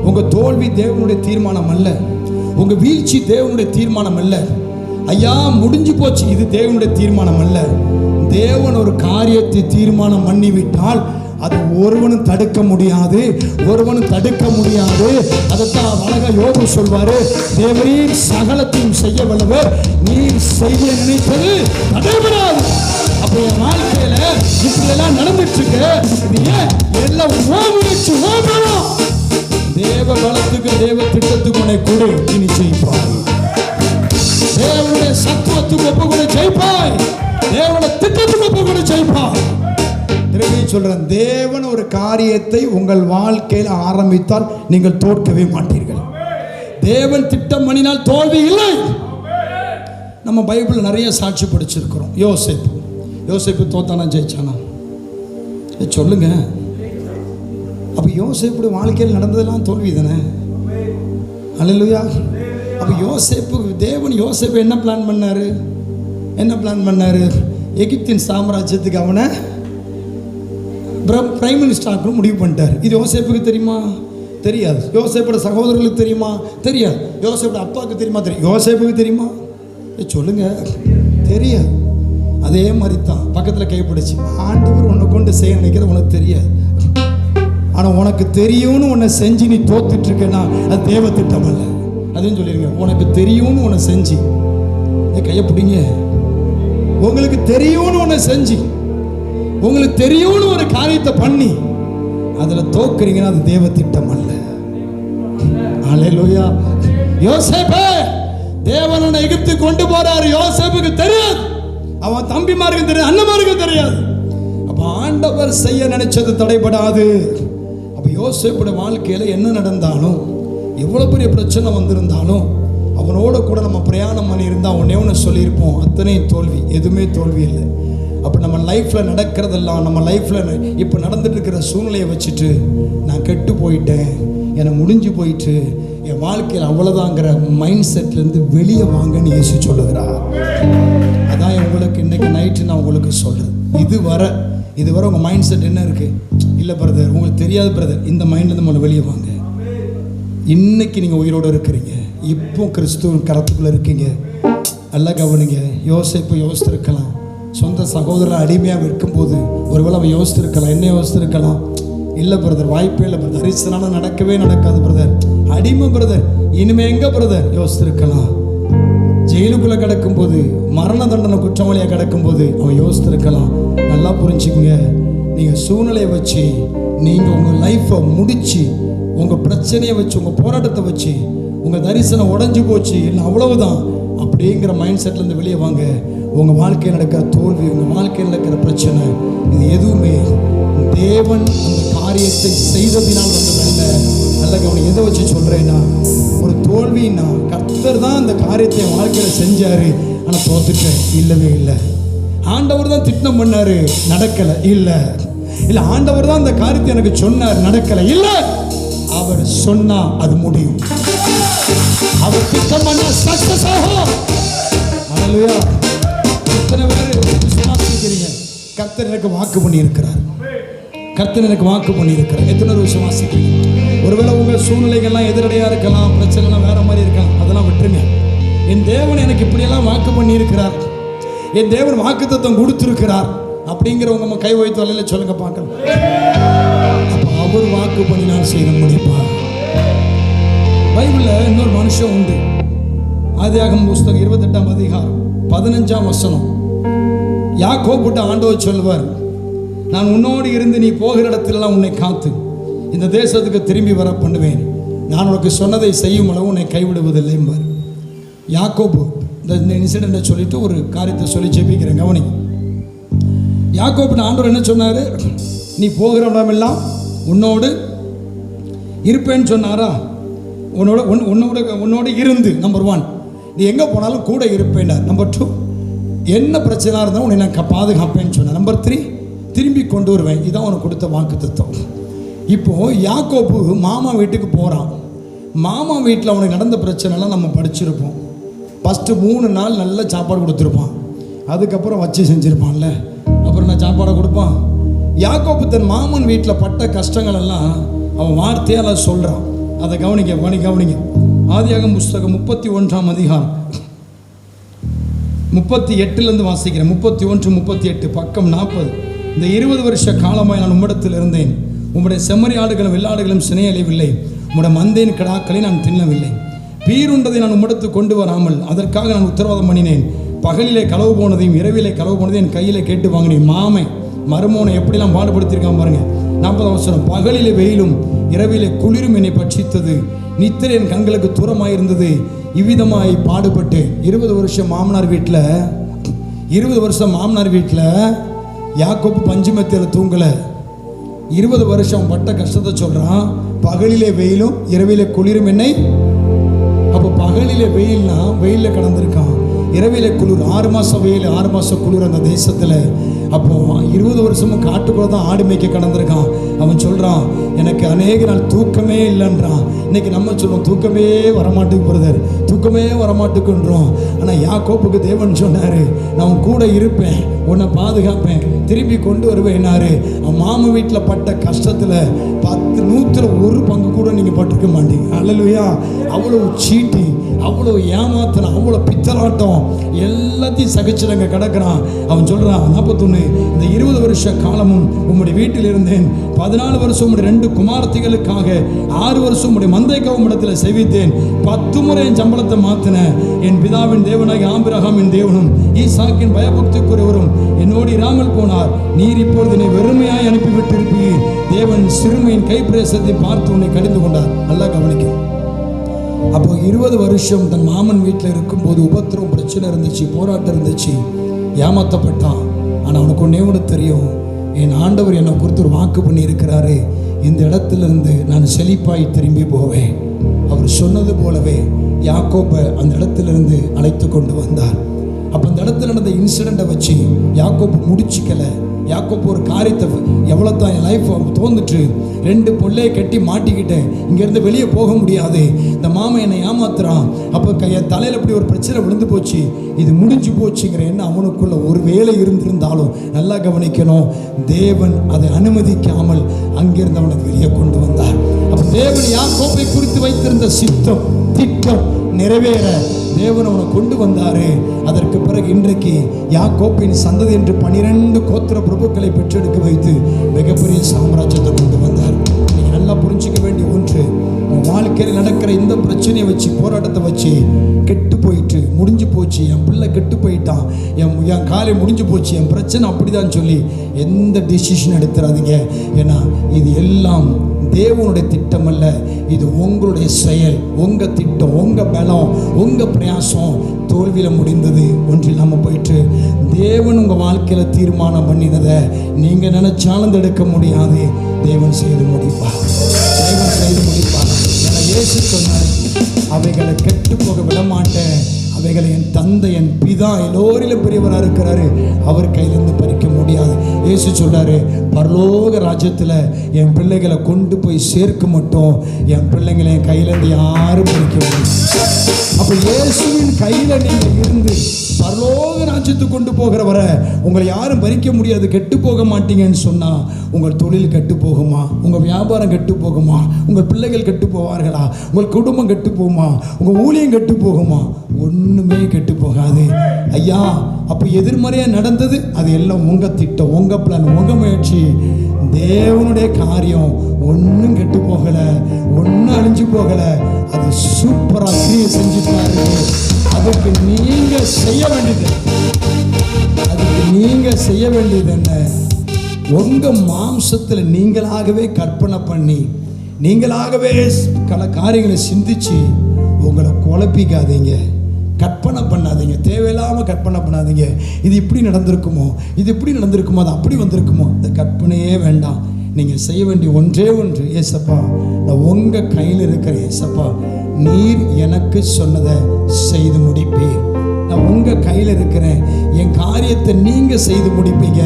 உங்க தோல்வி தேவனுடைய தீர்மானம் அல்ல, உங்க வீழ்ச்சி தேவனுடைய தீர்மானம் அல்ல. ஐயா முடிஞ்சு போச்சு, இது தேவனுடைய தீர்மானம் அல்ல. தேவன் ஒரு காரியத்தை தீர்மானம் பண்ணிவிட்டால் அது ஒருவனும் தடுக்க முடியாது, ஒருவனும் தடுக்க முடியாது. அதைத்தான் அழகா யோபு சொல்வாரு, தேவரீர் சகலத்தையும் செய்ய வல்லவர், நீர் செய்ய நினைத்தது தடைபடாது. அப்ப என் வாழ்க்கையில இப்படி எல்லாம் நடந்துட்டு இருக்கு, இது ஏன் எல்லாம் ஓமுச்சு ஓமணும். தேவ பலத்துக்கு தேவ திட்டத்துக்கு உன்னை கொடு, இனி ஜெயிப்பாய். தேவனுடைய சத்துவத்துக்கு ஒப்பு கூட ஜெயிப்பாய், தேவனுடைய திட்டத்துக்கு ஒப்பு கூட ஜெயிப்பாய். திரும்பி சொல்றேன், தேவன் ஒரு காரியத்தை உங்கள் வாழ்க்கையில் ஆரம்பித்தால் நீங்கள் தோற்கவே மாட்டீர்கள். தேவன் திட்டம் பண்ணினால் தோல்வி இல்லை. நம்ம பைபிள் நிறைய சாட்சி படிச்சிருக்கிறோம். யோசேப்பு தோத்தானா ஜெயிச்சானா? சொல்லுங்க. அப்ப யோசேப்பு வாழ்க்கையில் நடந்ததெல்லாம் தோல்வி தானே? அல்லேலூயா. அப்ப தேவன் யோசேப்பு என்ன பிளான் பண்ணாரு? எகிப்தின் சாம்ராஜ்யத்துக்கு அவனை பிரைம் மினிஸ்டர் முடிவு பண்ணிட்டார். இது யோசேப்புக்கு தெரியுமா? தெரியாது. யோசேப்போட சகோதரர்களுக்கு தெரியுமா? தெரியாது. யோசேப்போட அப்பாவுக்கு தெரியுமா? தெரியும். யோசேப்புக்கு தெரியுமா? சொல்லுங்க, தெரியாது. அதே மாதிரி தான் பக்கத்தில் கைப்பிடிச்சு, ஆண்டவர் உன்னை கொண்டு செய்ய நினைக்கிறது உனக்கு தெரியாது, ஆனால் உனக்கு தெரியும்னு உன்னை செஞ்சு நீ தோத்துட்டு இருக்கேன்னா அது தேவ திட்டம் அல்ல. அதுன்னு சொல்லிடுங்க, உனக்கு தெரியும்னு உன்னை செஞ்சு கையை பிடிங்க. உங்களுக்கு தெரியும்னு உன்னை செஞ்சு, உங்களுக்கு தெரியும்னு ஒரு காரியத்தை பண்ணி அதில் தோக்குறீங்கன்னா அது தேவ திட்டம் அல்ல. அல்லேலூயா. யோசேப்பே தேவனை எகிப்து கொண்டு போறாரு. யோசேப்புக்கு தெரியாது, அவன் தம்பிமாருக்கு தெரியாது, அண்ணமாருக்கு தெரியாது. அப்ப ஆண்டவர் செய்ய நினைச்சது தடைபடாது. அப்ப யோசேப்புடைய வாழ்க்கையில என்ன நடந்தாலும், எவ்வளவு பெரிய பிரச்சனை வந்திருந்தாலும், அவனோட கூட நம்ம பிரயாணம் பண்ணி இருந்தா ஒன்னே சொல்லியிருப்போம், அத்தனை தோல்வி, எதுவுமே தோல்வி இல்லை. அப்போ நம்ம லைஃப்பில் நடக்கிறதெல்லாம், நம்ம லைஃப்பில் இப்போ நடந்துட்டு இருக்கிற சூழ்நிலையை வச்சுட்டு நான் கெட்டு போயிட்டேன், எனக்கு முடிஞ்சு போயிட்டு, என் வாழ்க்கையில் அவ்வளோதாங்கிற மைண்ட் செட்லேருந்து வெளியே வாங்கன்னு இயேசு சொல்லுகிறார். அதான் உங்களுக்கு இன்றைக்கி நைட்டு நான் உங்களுக்கு சொல்கிறேன். இதுவரை உங்கள் மைண்ட் செட் என்ன இருக்குது? இல்லை பிரதர், உங்களுக்கு தெரியாது பிரதர், இந்த மைண்ட்லேருந்து நம்மளை வெளியே வாங்க. இன்னைக்கு நீங்கள் உயிரோடு இருக்கிறீங்க, இப்போ கிறிஸ்துவின் கரத்துக்குள்ளே இருக்கீங்க. நல்லா கவனிங்க. யோசிப்பு யோசித்திருக்கலாம், சொந்த சகோதரர் அடிமையாக இருக்கும்போது ஒருவேளை அவன் யோசித்திருக்கலாம். என்ன யோசித்திருக்கலாம்? இல்லை பிரதர், வாய்ப்பே இல்லை பிரதர், அரிசனால நடக்கவே நடக்காது பிரதர், அடிமை பிரதர், இனிமே எங்கே பிரதர் யோசித்திருக்கலாம். ஜெயிலுக்குள்ளே கிடக்கும்போது, மரண தண்டனை குற்றவாளியாக கிடக்கும்போது அவன் யோசித்திருக்கலாம். நல்லா புரிஞ்சுக்குங்க, நீங்கள் சூழ்நிலையை வச்சு நீங்கள் உங்கள் லைஃப்பை முடித்து, உங்கள் பிரச்சனையை வச்சு, உங்கள் போராட்டத்தை வச்சு உங்கள் தரிசனம் உடஞ்சி போச்சு இல்லை அவ்வளவுதான் அப்படிங்கிற மைண்ட் செட்லேருந்து வெளியே வாங்க. உங்கள் வாழ்க்கையில் நடக்கிற தோல்வி, உங்கள் வாழ்க்கையில் நடக்கிற பிரச்சனை, இது எதுவுமே தேவன் அந்த காரியத்தை செய்ததினால் வந்ததல்ல. நல்ல கவனம். எதை வச்சு சொல்கிறேன்னா, ஒரு தோல்வின்னா கர்த்தர் தான் அந்த காரியத்தை என் வாழ்க்கையில் செஞ்சார், ஆனால் தோத்துட்டேன், இல்லவே இல்லை. ஆண்டவர் தான் திட்டம் பண்ணார், நடக்கலை, இல்லை. இல்லை ஆண்டவர் தான் அந்த காரியத்தை எனக்கு சொன்னார், நடக்கலை, இல்லை. அவர் சொன்னா அது முடியும். அவர் திட்டம் பண்ண சக்சஸ் ஆகும். ஹல்லேலூயா. எத்தனை பேர் விசுவாசிக்கிறீங்க? கர்த்தர் எனக்கு வாக்கு பண்ணி இருக்கிறார். கர்த்தர் எனக்கு வாக்கு பண்ணி இருக்கிறார். எத்தனை பேர் விசுவாசிக்கிறீங்க? ஒருவேளை உங்கள் சூழ்நிலைகள்லாம் எதிரடையாக இருக்கலாம், பிரச்சனைலாம் வேற மாதிரி இருக்கலாம், அதெல்லாம் விட்டுருங்க. என் தேவன் எனக்கு இப்படியெல்லாம் வாக்கு பண்ணி இருக்கிறார், என் தேவன் வாக்குத்தத்தம் கொடுத்திருக்கிறார் அப்படிங்கிறவங்க நம்ம கை வைத்து வலையில சொல்லுங்க பார்க்கலாம். அப்போ அவர் வாக்கு பண்ணி நான் செய்ய முடியுமா? பைபிளில் இன்னொரு மனுஷன் உண்டு. ஆதியாகமம் புஸ்தகம் 28ஆம் அதிகாரம் 15ஆம் வசனம். யாக்கோபுட்ட ஆண்டவர் சொல்வார், நான் உன்னோடு இருந்து நீ போகிற இடத்திலெல்லாம் உன்னை காத்து இந்த தேசத்துக்கு திரும்பி வர பண்ணுவேன், நான் உனக்கு சொன்னதை செய்யும் அளவு உன்னை கைவிடுவதில்லை என்பார். யாக்கோபு இந்த இன்சிடென்ட்டை சொல்லிட்டு ஒரு காரியத்தை சொல்லி ஜெபிக்கிறேன், கவனி. யாக்கோபு ஆண்டவர் என்ன சொன்னார்? நீ போகிற இடமெல்லாம் உன்னோடு இருப்பேன்னு சொன்னாரா? உன்னோட இருந்து நம்பர் 1 நீ எங்கே போனாலும் கூட இருப்பேன். நம்பர் 2 என்ன பிரச்சனை இருந்தாலும் உன்னை நான் பாதுகாப்பேன்னு சொன்னேன். நம்பர் 3 திரும்பி கொண்டு வருவேன். இதான் உனக்கு கொடுத்த வாக்குத்தத்தம். இப்போது யாக்கோபு மாமா வீட்டுக்கு போகிறான். மாமா வீட்டில் அவனுக்கு நடந்த பிரச்சனைலாம் நம்ம படிச்சிருப்போம். ஃபஸ்ட்டு 3 நாள் நல்ல சாப்பாடு கொடுத்துருப்பான், அதுக்கப்புறம் வச்சு செஞ்சுருப்பான்ல, அப்புறம் நான் சாப்பாடை கொடுப்பான். யாக்கோபு தன் மாமன் வீட்டில் பட்ட கஷ்டங்கள் எல்லாம் அவன் வார்த்தையால் சொல்கிறான். அதை கவனிங்க. ஆதியாகமம் புஸ்தகம் 31ஆம் அதிகாரம் 38லேருந்து வாசிக்கிறேன். 31, 38 பக்கம் 40. இந்த 20 வருஷ காலமாய் நான் உம்மிடத்தில் இருந்தேன், உம்முடைய செம்மறி ஆடுகளும் வெள்ளாடுகளும் சினையழியவில்லை, உம்முடைய மந்தேன் கிடாக்களை நான் தின்னவில்லை, பீருண்டதை நான் உம்மிடத்து கொண்டு வராமல் அதற்காக நான் உத்தரவாதம் பண்ணினேன். பகலிலே களவு போனதையும் இரவிலே களவு போனதையும் என் கையில் கேட்டு வாங்கினேன். மருமோனை எப்படிலாம் பாடுபடுத்தியிருக்கான் பாருங்க. 40ஆம் வசனம். பகலிலே வெயிலும் இரவிலே குளிரும் என்னை பட்சித்தது, நித்திரை என் கண்களுக்கு தூரமாயிருந்தது, இவ்விதமாய் பாடுபட்டு. 20 வருஷம் மாமனார் வீட்டில் யாக்கோபு பஞ்சுமெத்தையில் தூங்கலை. 20 வருஷம் பட்ட கஷ்டத்தை சொல்கிறான். பகலிலே வெயிலும் இரவிலே குளிரும் என்னை. அப்போ பகலிலே வெயில்னா வெயிலில் கடந்திருக்கான், இரவிலே குளிர். 6 மாதம் வெயில் 6 மாதம் குளிர் அந்த தேசத்தில். அப்போது 20 வருஷமும் காட்டுக்குள்ளே தான் ஆடு மேய்க்க கடந்திருக்கான். அவன் சொல்கிறான், எனக்கு அநேக நாள் தூக்கமே இல்லைன்றான். இன்றைக்கி நம்ம சொல்லுவோம், தூக்கமே வரமாட்டுக்கு பிரதர், தூக்கமே வரமாட்டுக்குன்றோம். ஆனால் யாக்கோப்புக்கு தேவன் சொன்னார், நான் உன் கூட இருப்பேன், உன்னை பாதுகாப்பேன், திரும்பி கொண்டு வருவேன்னாரு. அவன் மாமா வீட்டில் பட்ட கஷ்டத்தில் 100ல் 1 பங்கு கூட நீங்கள் பட்டிருக்க மாட்டீங்க. அல்லேலூயா. அவ்வளோ சீட்டி, அவ்வளோ ஏமாத்தின, அவ்வளோ பித்தலாட்டம் எல்லாத்தையும் சகிச்சுடங்க கிடக்கிறான். அவன் சொல்கிறான் 41, இந்த 20 வருஷ காலமும் உம்முடைய வீட்டில் இருந்தேன், 14 வருஷம் உம்முடைய 2 குமாரத்திகளுக்காக, 6 வருஷம் உம்முடைய மந்தைக்காவும் இடத்துல செவித்தேன், 10 முறை என் சம்பளத்தை மாற்றினேன். என் பிதாவின் தேவனாகிய ஆபிரகாமின் தேவனும் ஈசாக்கின் பயபக்திக்குரியவரும் என்னோடு இராமல் போனார். நீர் இப்பொழுது என்னை வெறுமையாய் அனுப்பிவிட்டிருப்பீர். தேவன் சிறுமையின் கைப்பிரேசத்தை பார்த்து உன்னை கடிந்து கொண்டார். நல்லா கவனிக்கும். அப்போ 20 வருஷம் தன் மாமன் வீட்டில் இருக்கும்போது உபத்திரம், பிரச்சனை இருந்துச்சு, போராட்டம் இருந்துச்சு, ஏமாற்றப்பட்டான். ஆனால் அவனுக்கு ஒன்றே தெரியும், என் ஆண்டவர் என்னை குறித்து ஒரு வாக்கு பண்ணி இருக்கிறாரு, இந்த இடத்துலேருந்து நான் செழிப்பாய் திரும்பி போவேன். அவர் சொன்னது போலவே யாக்கோபை அந்த இடத்துலேருந்து அழைத்து கொண்டு வந்தார். அப்போ அந்த இடத்துல நடந்த இன்சிடெண்ட்டை வச்சு யாக்கோபு முடிச்சிக்கலை. யாக்கோபு ஒரு காரியத்தை, எவ்வளோ தான் என் லைஃப் தோந்துட்டு 2 பொள்ளையை கட்டி மாட்டிக்கிட்டேன், இங்கேருந்து வெளியே போக முடியாது, இந்த மாமன் என்னை ஏமாத்துறான், அப்போ என் தலையில் இப்படி ஒரு பிரச்சனை விழுந்து போச்சு, இது முடிஞ்சு போச்சுங்கிற எண்ணம் அவனுக்குள்ள ஒரு வேலை இருந்திருந்தாலும் நல்லா கவனிக்கணும், தேவன் அதை அனுமதிக்காமல் அங்கிருந்து அவனை வெளியே கொண்டு வந்தார். அப்போ தேவன் யாக்கோபை குறித்து வைத்திருந்த சித்தம், திட்டம் நிறைவேற தேவன் அவனை கொண்டு வந்தாரு. அதற்கு பிறகு இன்றைக்கு யாக்கோப்பின் சந்ததி என்று 12 கோத்திர பிரபுக்களை பெற்றெடுக்க வைத்து மிகப்பெரிய சாம்ராஜ்யத்தை கொண்டு வந்தார். நீங்கள் நல்லா புரிஞ்சிக்க வேண்டிய ஒன்று, உன் வாழ்க்கையில் நடக்கிற இந்த பிரச்சனையை வச்சு, போராட்டத்தை வச்சு கெட்டு போயிட்டு முடிஞ்சு போச்சு, என் பிள்ளை கெட்டு போயிட்டான், என் காலை முடிஞ்சு போச்சு, என் பிரச்சனை அப்படிதான் சொல்லி எந்த டிசிஷன் எடுத்துறாதீங்க. ஏன்னா இது எல்லாம் தேவனுடைய திட்டம் அல்ல, இது உங்களுடைய செயல், உங்கள் திட்டம், உங்கள் பலம், உங்கள் பிரயாசம் தோல்வியில் முடிந்தது, ஒன்றில்லாமல் போயிட்டு. தேவன் உங்கள் வாழ்க்கையில் தீர்மானம் பண்ணினதை நீங்கள் நினைச்சாலும் எடுக்க முடியாது, தேவன் செய்து முடிப்பார், தேவன் செய்து முடிப்பார். என இயேசு சொன்னார், அவைகளை கெட்டு போக விட மாட்டேன், அவைகளை என் தந்தை, என் பிதா எல்லோரிலும் பெரியவராக இருக்கிறாரு, அவர் கையிலிருந்து பறிக்க முடியாது. இயேசு சொல்றாரு, பரலோக ராஜ்யத்தில் என் பிள்ளைகளை கொண்டு போய் சேர்க்க மட்டும் என் பிள்ளைங்களை என் கையிலேருந்து யாரும் பிடிக்க முடியும். அப்போ இயேசுவின் கையில் நீங்கள் இருந்து பரலோக ராஜ்யத்துக்கு கொண்டு போகிற வரை உங்களை யாரும் பறிக்க முடியாது. கெட்டு போக மாட்டீங்கன்னு சொன்னால் உங்கள் தொழில் கெட்டு போகுமா? உங்கள் வியாபாரம் கெட்டு போகுமா? உங்கள் பிள்ளைகள் கெட்டு போவார்களா? உங்கள் குடும்பம் கெட்டு போகுமா? உங்கள் ஊழியம் கெட்டு போகுமா? ஒன்றுமே கெட்டு போகாது ஐயா. அப்போ எதிர்மறையாக நடந்தது அது எல்லாம் உங்கள் திட்டம், உங்கள் பிளான், உங்கள் முயற்சி. தேவனுடைய காரியம் ஒன்றும் கெட்டு போகலை, ஒன்றும் அழிஞ்சு போகலை. அது சூப்பராக கிரியை செஞ்சுட்டாரு. அதுக்கு நீங்கள் செய்ய வேண்டியது என்ன? உங்கள் மாம்சத்தில் நீங்களாகவே கற்பனை பண்ணி நீங்களாகவே பல காரியங்களை சிந்திச்சு உங்களை குழப்பிக்காதீங்க. கற்பனை பண்ணாதீங்க, தேவையில்லாமல் கற்பனை பண்ணாதீங்க. இது இப்படி நடந்திருக்குமோ, இது இப்படி நடந்திருக்குமோ, அது அப்படி வந்திருக்குமோ. இந்த கற்பனையே வேண்டாம். நீங்கள் செய்ய வேண்டிய ஒன்றே ஒன்று, ஏசப்பா நான் உங்கள் கையில் இருக்கிறேன். ஏசப்பா நீர் எனக்கு சொன்னதை செய்து முடிப்பீர். நான் உங்கள் கையில் இருக்கிறேன். என் காரியத்தை நீங்கள் செய்து முடிப்பீங்க.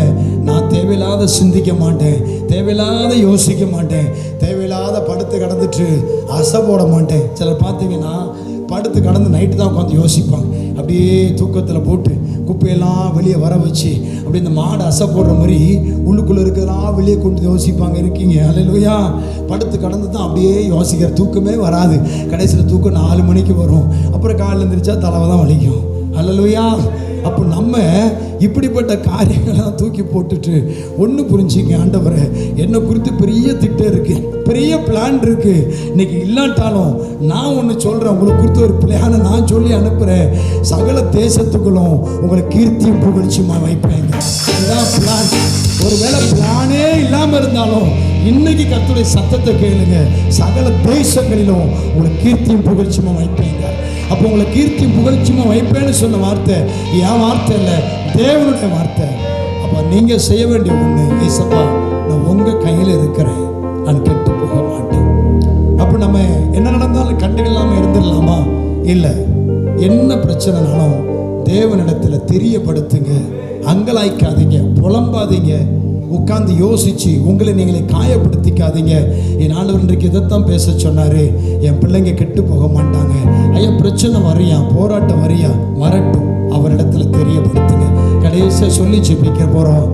நான் தேவையில்லாத சிந்திக்க மாட்டேன், தேவையில்லாத யோசிக்க மாட்டேன், தேவையில்லாத படுத்து கடந்துட்டு அசை போட மாட்டேன். சிலர் பார்த்தீங்கன்னா படுத்து கடந்து நைட்டு தான் உட்காந்து யோசிப்பாங்க. அப்படியே தூக்கத்தில் போட்டு குப்பையெல்லாம் வெளியே வர வச்சு அப்படி இந்த மாடு அசை போடுற மாதிரி உள்ளுக்குள்ளே இருக்கிறதெல்லாம் வெளியே கொண்டு யோசிப்பாங்க. இருக்கீங்க அல்லேலூயா. படுத்து கடந்து தான் அப்படியே யோசிக்கிற, தூக்கமே வராது. கடைசியில் தூக்கம் 4 மணிக்கு வரும். அப்புறம் காலையில் எழுந்திரிச்சா தலைவை தான் வலிக்கும். அல்லேலூயா. அப்போ நம்ம இப்படிப்பட்ட காரியங்கள்லாம் தூக்கி போட்டுட்டு ஒன்று புரிஞ்சுங்க, ஆண்டவரே என்னை குறித்து பெரிய திட்டம் இருக்குது, பெரிய பிளான் இருக்குது. இன்னைக்கு இல்லாட்டாலும் நான் ஒன்று சொல்கிறேன், உங்களுக்கு குறித்து ஒரு பிளானை நான் சொல்லி அனுப்புகிறேன். சகல தேசத்துக்குள்ளும் உங்களை கீர்த்தியும் புகழ்ச்சியுமா வைப்பேங்க. இதுதான் பிளான். ஒருவேளை பிளானே இல்லாமல் இருந்தாலும் இன்னைக்கு கர்த்தருடைய சத்தத்தை கேளுங்க. சகல தேசங்களிலும் உங்களை கீர்த்தியும் புகழ்ச்சியுமா வைப்பேங்க. அப்போ உங்களை கீர்த்தியும் புகழ்ச்சியுமா வைப்பேன்னு சொன்ன வார்த்தை என் வார்த்தை இல்லை, தேவனுடைய வார்த்தை. அப்போ நீங்கள் செய்ய வேண்டிய ஒன்று, ஏசப்பா நான் உங்கள் கையில் இருக்கிறேன், நான் கெட்டு போக மாட்டேன். அப்போ நம்ம என்ன நடந்தாலும் கண்டுகளாமல் இருந்துடலாமா? இல்லை. என்ன பிரச்சனைனாலும் தேவனிடத்தில் தெரியப்படுத்துங்க. அங்கலாய்க்காதீங்க, புலம்பாதீங்க, உட்காந்து யோசிச்சு உங்களை நீங்களே காயப்படுத்திக்காதீங்க. என் ஆண்டவர் இன்றைக்கு இதைத்தான் பேச சொன்னார். என் பிள்ளைங்க கெட்டு போக மாட்டாங்க. ஐயா பிரச்சனை வரையா, போராட்டம் வரையா, வரட்டும், அவரிடத்துல தெரியப்படுத்துங்க. கடைசியாக சொல்லி ஜெபிக்க போகிறோம்.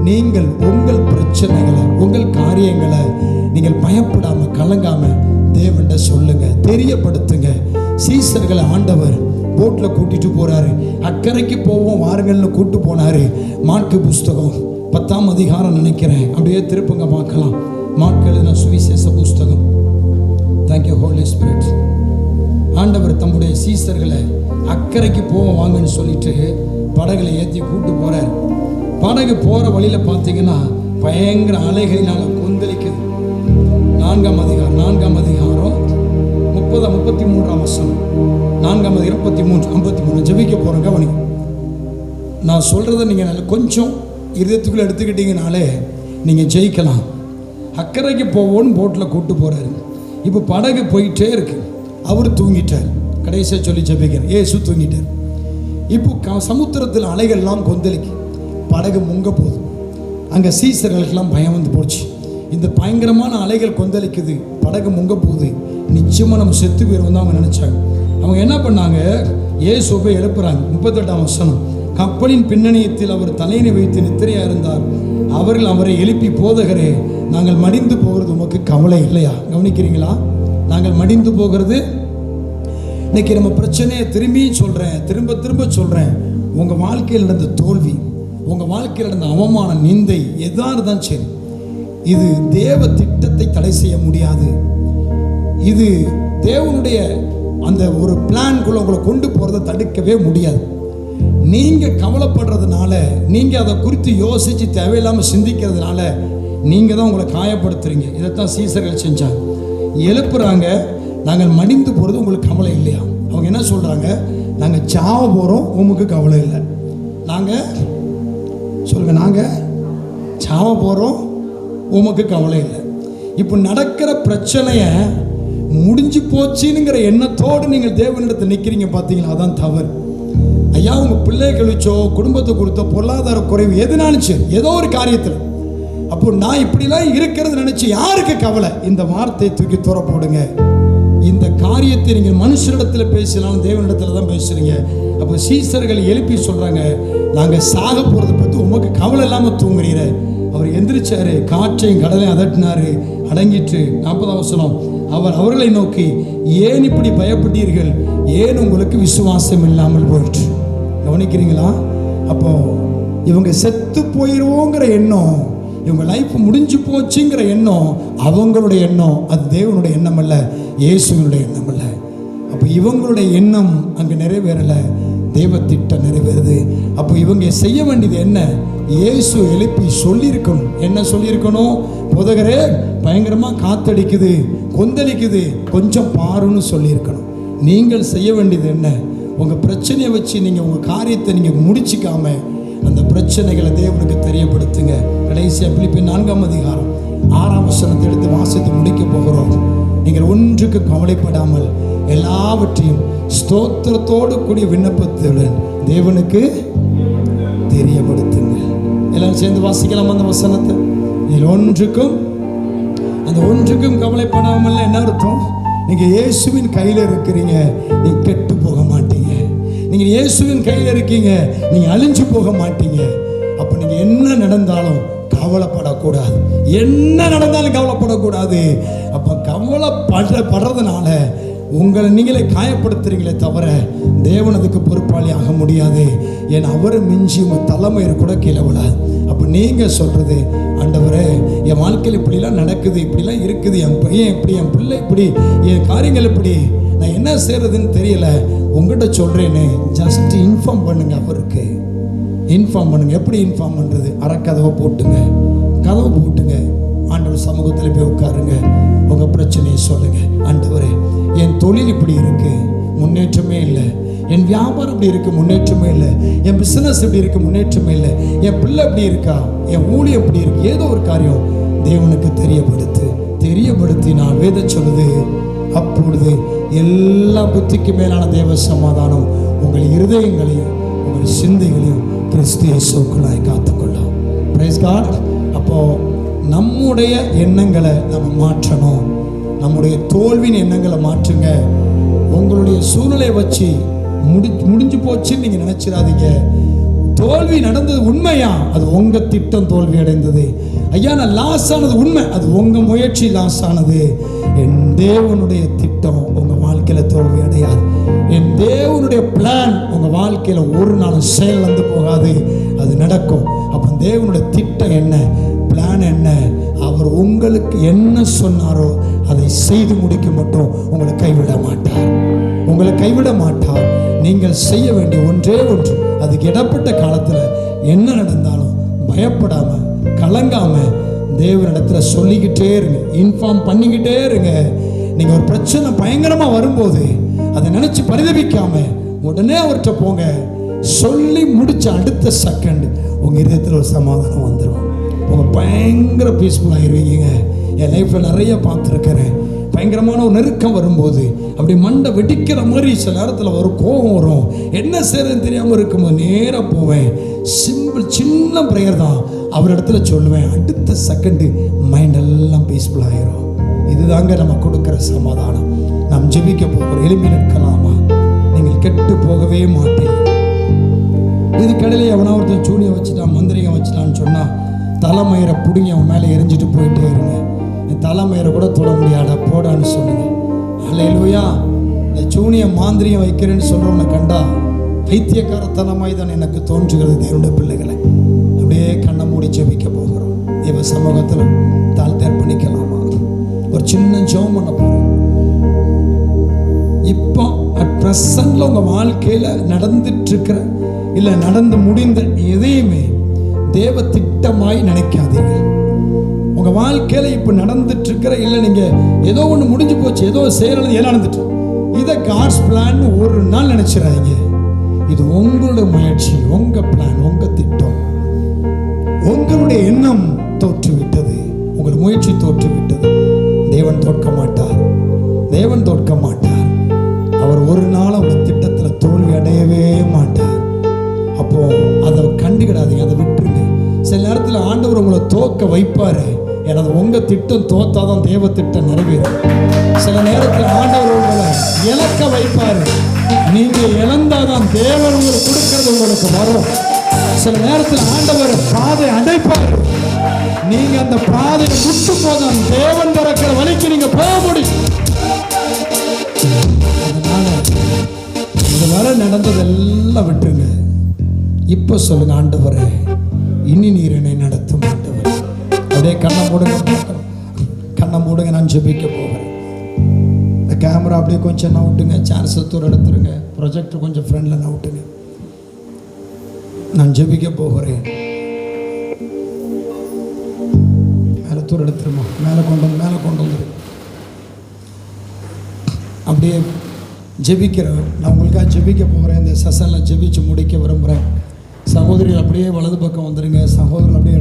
நீங்கள் உங்கள் பிரச்சனைகளை, உங்கள் காரியங்களை நீங்கள் பயப்படாமல் கலங்காமல் தேவன்கிட்ட சொல்லுங்க, தெரியப்படுத்துங்க. சீசர்களை ஆண்டவர் போட்டில் கூட்டிட்டு போறாரு. அக்கறைக்கு போவோம் வாருங்கள்னு கூட்டு போனாரு. மாற்கு புஸ்தகம் 10ஆம் அதிகாரம் நினைக்கிறேன், அப்படியே திருப்புங்க பார்க்கலாம். மாற்கு எழுதின சுவிசேஷ புஸ்தகம். Thank you holy spirit. ஆண்டவர் தம்முடைய சீசர்களை அக்கறைக்கு போவோம் வாங்கன்னு சொல்லிட்டு படகுல ஏற்றி கூட்டு போறார். படகு போற வழியில பார்த்தீங்கன்னா பயங்கர அலைகளினால கொந்தளிக்குது. 4ஆம் அதிகாரம் 33ஆம் வசனம். 4ஆம் அதிகாரம் 53 ஜெபிக்க போறேன். கவனி, நான் சொல்றதை நீங்க கொஞ்சம் இருதயத்துக்குள்ள எடுத்துக்கிட்டீங்கனாலே நீங்க ஜெயிக்கலாம். அக்கறைக்கு போவோன்னு போட்டில் கூட்டு போறாரு. இப்போ படகு போயிட்டே இருக்கு. அவர் தூங்கிட்டார். கடைசியாக சொல்லி ஜெபிக்கிறேன், ஏசு தூங்கிட்டார். இப்போ சமுத்திரத்தில் அலைகள்லாம் கொந்தளிக்கு, படகு முங்க போகுது. அங்கே சீசர்களுக்கெல்லாம் பயம் வந்து போச்சு. இந்த பயங்கரமான அலைகள் கொந்தளிக்குது, படகு முங்க போகுது, நிச்சயமாக நம்ம செத்து போயிடும் தான் அவங்க நினச்சாங்க. அவங்க என்ன பண்ணாங்க, இயேசுவை எழுப்புறாங்க. 38ஆம் வசனம். கப்பலின் பின்னணியத்தில் அவர் தலையினை வைத்து நித்திரையாக இருந்தார். அவர்கள் அவரை எழுப்பி, போதகரே நாங்கள் மடிந்து போகிறது உமக்கு கவலை இல்லையா? கவனிக்கிறீங்களா? நாங்கள் மடிந்து போகிறது. இன்னைக்கு நம்ம பிரச்சனையை திரும்ப திரும்ப சொல்கிறேன். உங்கள் வாழ்க்கையில் நடந்த தோல்வி, உங்கள் வாழ்க்கையில் நடந்த அவமானம், நிந்தை எதாக இருந்தாலும் சரி, இது தேவ திட்டத்தை தடை செய்ய முடியாது. இது தேவனுடைய அந்த ஒரு பிளான்குள்ள உங்களை கொண்டு போகிறத தடுக்கவே முடியாது. நீங்கள் கவலைப்படுறதுனால, நீங்கள் அதை குறித்து யோசித்து தேவையில்லாமல் சிந்திக்கிறதுனால நீங்கள் தான் உங்களை காயப்படுத்துறீங்க. இதைத்தான் சீசர்கள் செஞ்சாங்க. எழுப்புறாங்க, நாங்கள் மடிந்து போகிறது உங்களுக்கு கவலை இல்லையா? அவங்க என்ன சொல்கிறாங்க, நாங்கள் சாவ போகிறோம், உமக்கு கவலை இல்லை. நாங்கள் சொல்லுங்கள், நாங்கள் சாவ போகிறோம், உமக்கு கவலை இல்லை. இப்போ நடக்கிற பிரச்சனையை முடிஞ்சு போச்சுங்கிற எண்ணத்தோடு நீங்கள் தேவனிடத்தில் நிற்கிறீங்க. பார்த்தீங்களா? அதான் தவறு. ஐயா உங்கள் பிள்ளைகள் வச்சோ குடும்பத்தை கொடுத்தோ பொருளாதார குறைவு எதுனாலும் சரி, ஏதோ ஒரு காரியத்தில் அப்போ நான் இப்படிலாம் இருக்கிறது நினைச்சு யாருக்கு கவலை? இந்த வார்த்தையை தூக்கி தூர போடுங்க. இந்த காரியத்தை நீங்கள் மனுஷரிடத்தில் பேசினாலும் தேவனிடத்தில் தான் பேசுறீங்க. அப்போ சீசர்கள் எழுப்பி சொல்றாங்க, நாங்கள் சாக போறதை பற்றி உமக்கு கவலை இல்லாமல் தூங்குறீர. அவர் எந்திரிச்சாரு, காற்றையும் கடலையும் அதட்டினாரு, அடங்கிட்டு. 40ஆம் வசனம், அவர் அவர்களை நோக்கி, ஏன் இப்படி பயப்பட்டீர்கள்? ஏன் உங்களுக்கு விசுவாசம் இல்லாமல் போயிற்று? கவனிக்கிறீங்களா? அப்போ இவங்க செத்து போயிடுவோங்கிற எண்ணம், இவங்க லைஃப் முடிஞ்சு போச்சுங்கிற எண்ணம் அவங்களுடைய எண்ணம். அது தேவனுடைய எண்ணம் அல்ல, இயேசுவினுடைய எண்ணம் அல்ல. அப்போ இவங்களுடைய எண்ணம் அங்கே நிறைவேறலை, தெய்வ திட்டம் நிறைவேறுது. அப்போ இவங்க செய்ய வேண்டியது என்ன? இயேசு எழுப்பி சொல்லியிருக்கணும். என்ன சொல்லியிருக்கணும்? போதகரே, பயங்கரமாக காத்தடிக்குது, கொந்தளிக்குது, கொஞ்சம் பாருன்னு சொல்லியிருக்கணும். நீங்கள் செய்ய வேண்டியது என்ன? உங்கள் பிரச்சனையை வச்சு நீங்கள் உங்கள் காரியத்தை நீங்கள் முடிச்சிக்காம அந்த பிரச்சனைகளை தேவனுக்கு தெரியப்படுத்துங்க. கடைசியாக பிலிப்பியர் 4ஆம் அதிகாரம் 6ஆம் வசனத்தை எடுத்து வாசித்து முடிக்க போகிறோம். நீங்கள் ஒன்றுக்கு கவலைப்படாமல் எல்லாவற்றையும் ஸ்தோத்திரத்தோடு கூடிய விண்ணப்பத்துடன் தேவனுக்கு தெரியப்படுத்துங்க. எல்லாரும் சேர்ந்து வாசிக்கலாம் அந்த வசனத்தை. நீங்கள் ஒன்றுக்கும் கவலைப்படாமல் என்ன அர்த்தம்? நீங்கள் இயேசுவின் கையில் இருக்கிறீங்க, நீ கெட்டு போக மாட்டீங்க. நீங்கள் இயேசுவின் கையில் இருக்கீங்க, நீங்கள் அழிஞ்சு போக மாட்டீங்க. அப்போ நீங்கள் என்ன நடந்தாலும் கவலைப்படக்கூடாது, என்ன நடந்தாலும் கவலைப்படக்கூடாது. அப்போ கவலைப்படுறதுனால உங்களை நீங்களே காயப்படுத்துறீங்களே தவிர தேவன் அதுக்கு பொறுப்பாளி ஆக முடியாது. ஏன்னா அவரை மிஞ்சி உங்கள் தலைமையர் கூட கீழே விடாது. அப்போ நீங்கள் சொல்கிறது, ஆண்டவரே என் வாழ்க்கையில் இப்படிலாம் நடக்குது, இப்படிலாம் இருக்குது, என் பையன் இப்படி, என் பிள்ளை இப்படி, என் காரியங்கள் இப்படி, நான் என்ன செய்கிறதுன்னு தெரியல, உங்கள்கிட்ட சொல்கிறேன்னு ஜஸ்ட் இன்ஃபார்ம் பண்ணுங்க. அவருக்கு இன்ஃபார்ம் பண்ணுங்க. எப்படி இன்ஃபார்ம் பண்ணுறது? அறக்கதவை போட்டுங்க, கதவை போட்டுங்க, ஆண்டவர் சமூகத்தில் போய் உட்காருங்க, உங்கள் பிரச்சனையை சொல்லுங்கள். ஆண்டவரே என் தொழில் இப்படி இருக்குது, முன்னேற்றமே இல்லை, என் வியாபாரம் இப்படி இருக்குது, முன்னேற்றமே இல்லை, என் பிஸ்னஸ் இப்படி இருக்குது, முன்னேற்றமே இல்லை, என் பிள்ளை இப்படி இருக்கா, என் ஊழியம் இப்படி இருக்கு, ஏதோ ஒரு காரியம் தேவனுக்கு தெரியப்படுத்தினால் வேத சொல்லுது, அப்பொழுது எல்லா புத்திக்கு மேலான தேவ சமாதானம் உங்கள் இருதயங்களையும் உங்கள் சிந்தைகளையும் கிறிஸ்து இயேசுவுக்குள்ளாய் காத்துக்கொள்ளும். Praise God. அப்போ நம்முடைய எண்ணங்களை நம்ம மாற்றணும். நம்முடைய தோல்வியின் எண்ணங்களை மாற்றுங்க. உங்களுடைய சூழ்நிலையை வச்சு முடிஞ்சு போச்சுன்னு நீங்கள் நினைச்சிடாதீங்க. தோல்வி நடந்தது உண்மையா? அது உங்கள் திட்டம் தோல்வி அடைந்தது. ஐயா நான் லாஸ் ஆனது உண்மை, அது உங்கள் முயற்சி லாஸ் ஆனது. என் தேவனுடைய திட்டம் உங்கள் வாழ்க்கையில் தோல்வி அடையாது. என் தேவனுடைய பிளான் உங்கள் வாழ்க்கையில் ஒரு நாள் செயல் வந்து போகாது, அது நடக்கும். அப்போ தேவனுடைய திட்டம் என்ன, பிளான் என்ன, அவர் உங்களுக்கு என்ன சொன்னாரோ அதை செய்து முடிக்க மட்டும் உங்களை கைவிட மாட்டார். நீங்கள் செய்ய வேண்டிய ஒன்றே ஒன்று, அதுக்கு இடப்பட்ட காலத்தில் என்ன நடந்தாலும் பயப்படாமல் கலங்காமல் தேவனிடத்துல சொல்லிக்கிட்டே இருங்க, இன்ஃபார்ம் பண்ணிக்கிட்டே இருங்க. நீங்கள் ஒரு பிரச்சனை பயங்கரமாக வரும்போது அதை நினச்சி பரிதபிக்காம உடனே அவர்கிட்ட போங்க. சொல்லி முடிச்ச அடுத்த செகண்ட் உங்கள் இதயத்தில் ஒரு சமாதானம் வந்துடும். உங்கள் பயங்கர பீஸ்ஃபுல்லாகிருவீங்க. என் லைஃப்பில் நிறைய பார்த்துருக்கிறேன். பயங்கரமான ஒரு நெருக்கம் வரும்போது அப்படி மண்டை வெடிக்கிற மாதிரி சில நேரத்தில் ஒரு கோபம் வரும். என்ன செய்யறதுன்னு தெரியாமல் இருக்கும்போது நேராக போவேன். சிம்பிள் சின்ன ப்ரேயர் தான், அவர் இடத்துல சொல்லுவேன். அடுத்த செகண்டு மைண்டெல்லாம் பீஸ்ஃபுல்லாகிடும். இதுதாங்க நம்ம கொடுக்குற சமாதானம். நாம் ஜெபிக்க போகிறோம். எழுப்பி நிற்கலாமா? நீங்கள் கெட்டு போகவே மாட்டீங்க. இது கடையில் எவனா ஒருத்தன் சூனியை வச்சுட்டான், மந்திரிகம் வச்சுட்டான்னு சொன்னால் தலைமயிரை பிடிங்கி அவன் மேலே எரிஞ்சிட்டு போயிட்டே இருங்க. என் தலைமயிரை கூட தொட முடியாடா போடான்னு சொல்லுங்க. அல்லேலூயா. இந்த சூனிய மாந்திரியம் வைக்கிறேன்னு சொல்கிறவனை கண்டா பைத்தியக்காரத்தனமாய் தான் எனக்கு தோன்றுகிறது. தேவனுடைய பிள்ளைகளை அப்படியே கண்ணை மூடி ஜெபிக்க போகிறோம். தேவ சமூகத்தில் தாழ்த்தி அர்ப்பணிக்கலாமா? ஒரு சின்ன ஜெபம் பண்ண போகிறோம். இப்போ அட் ப்ரெசன்ட்ல உங்கள் வாழ்க்கையில் நடந்துட்டு இருக்கிற இல்லை நடந்து முடிந்த எதையுமே தேவ திட்டமாய் நினைக்காதீர்கள். உங்கள் வாழ்க்கையில் இப்போ நடந்துட்டு இருக்கிற இல்லை நீங்கள் ஏதோ ஒன்று முடிஞ்சு போச்சு, ஏதோ செயல் ஏன் நடந்துட்டு, இதை காட்ஸ் பிளான் ஒரு நாள் நினைச்சிடாதீங்க. இது உங்களுடைய முயற்சி, உங்கள் பிளான், உங்கள் திட்டம். உங்களுடைய எண்ணம் தோற்றுவிட்டது, உங்கள் முயற்சி தோற்றுவிட்டது. தேவன் தோற்க மாட்டார். அவர் ஒரு நாள் உங்கள் திட்டத்தில் தோல்வி அடையவே மாட்டார். திட்டம் தோத்தாதான் தேவ திட்டம் நிறைவேறும். சில நேரத்தில் ஆண்டவர் உங்களை இழக்க வைப்பார். நீங்க இழந்தாதான் தேவன் உங்களுக்கு கொடுக்கிறது உங்களுக்கு வரும். சில நேரத்தில் ஆண்டவர் பாதை அடைப்பார். நீங்க அந்த பாதையை விட்டு போதான் தேவன் திறக்கிற வழிக்கு நீங்க போக முடியும். அதனால இதுவரை நடந்ததெல்லாம் விட்டுருங்க. இப்ப சொல்லுங்க, ஆண்டவரே இனி நீர் என்னை நடத்தும் ஆண்டவர். அப்படியே கண்ணை மூடுங்க, கண்ணை மூடுங்க. நான் ஜெபிக்க போகிறேன். இந்த கேமரா அப்படியே கொஞ்சம் நவுட்டுங்க, சான்ஸை தூர எடுத்துருங்க, ப்ரொஜெக்டர் கொஞ்சம் ஃப்ரெண்டில் நவுட்டுங்க. நான் ஜெபிக்க போகிறேன். மேலே தூர எடுத்துருமா, மேலே கொண்டு வந்துரு. அப்படியே ஜெபிக்கிறேன். நான் உங்களுக்காக ஜெபிக்க போகிறேன். இந்த செஷனில் ஜெபிச்சு முடிக்க விரும்புகிறேன். சகோதரிகள் அப்படியே வலது பக்கம் வந்துடுங்க. சகோதரர்கள் அப்படியே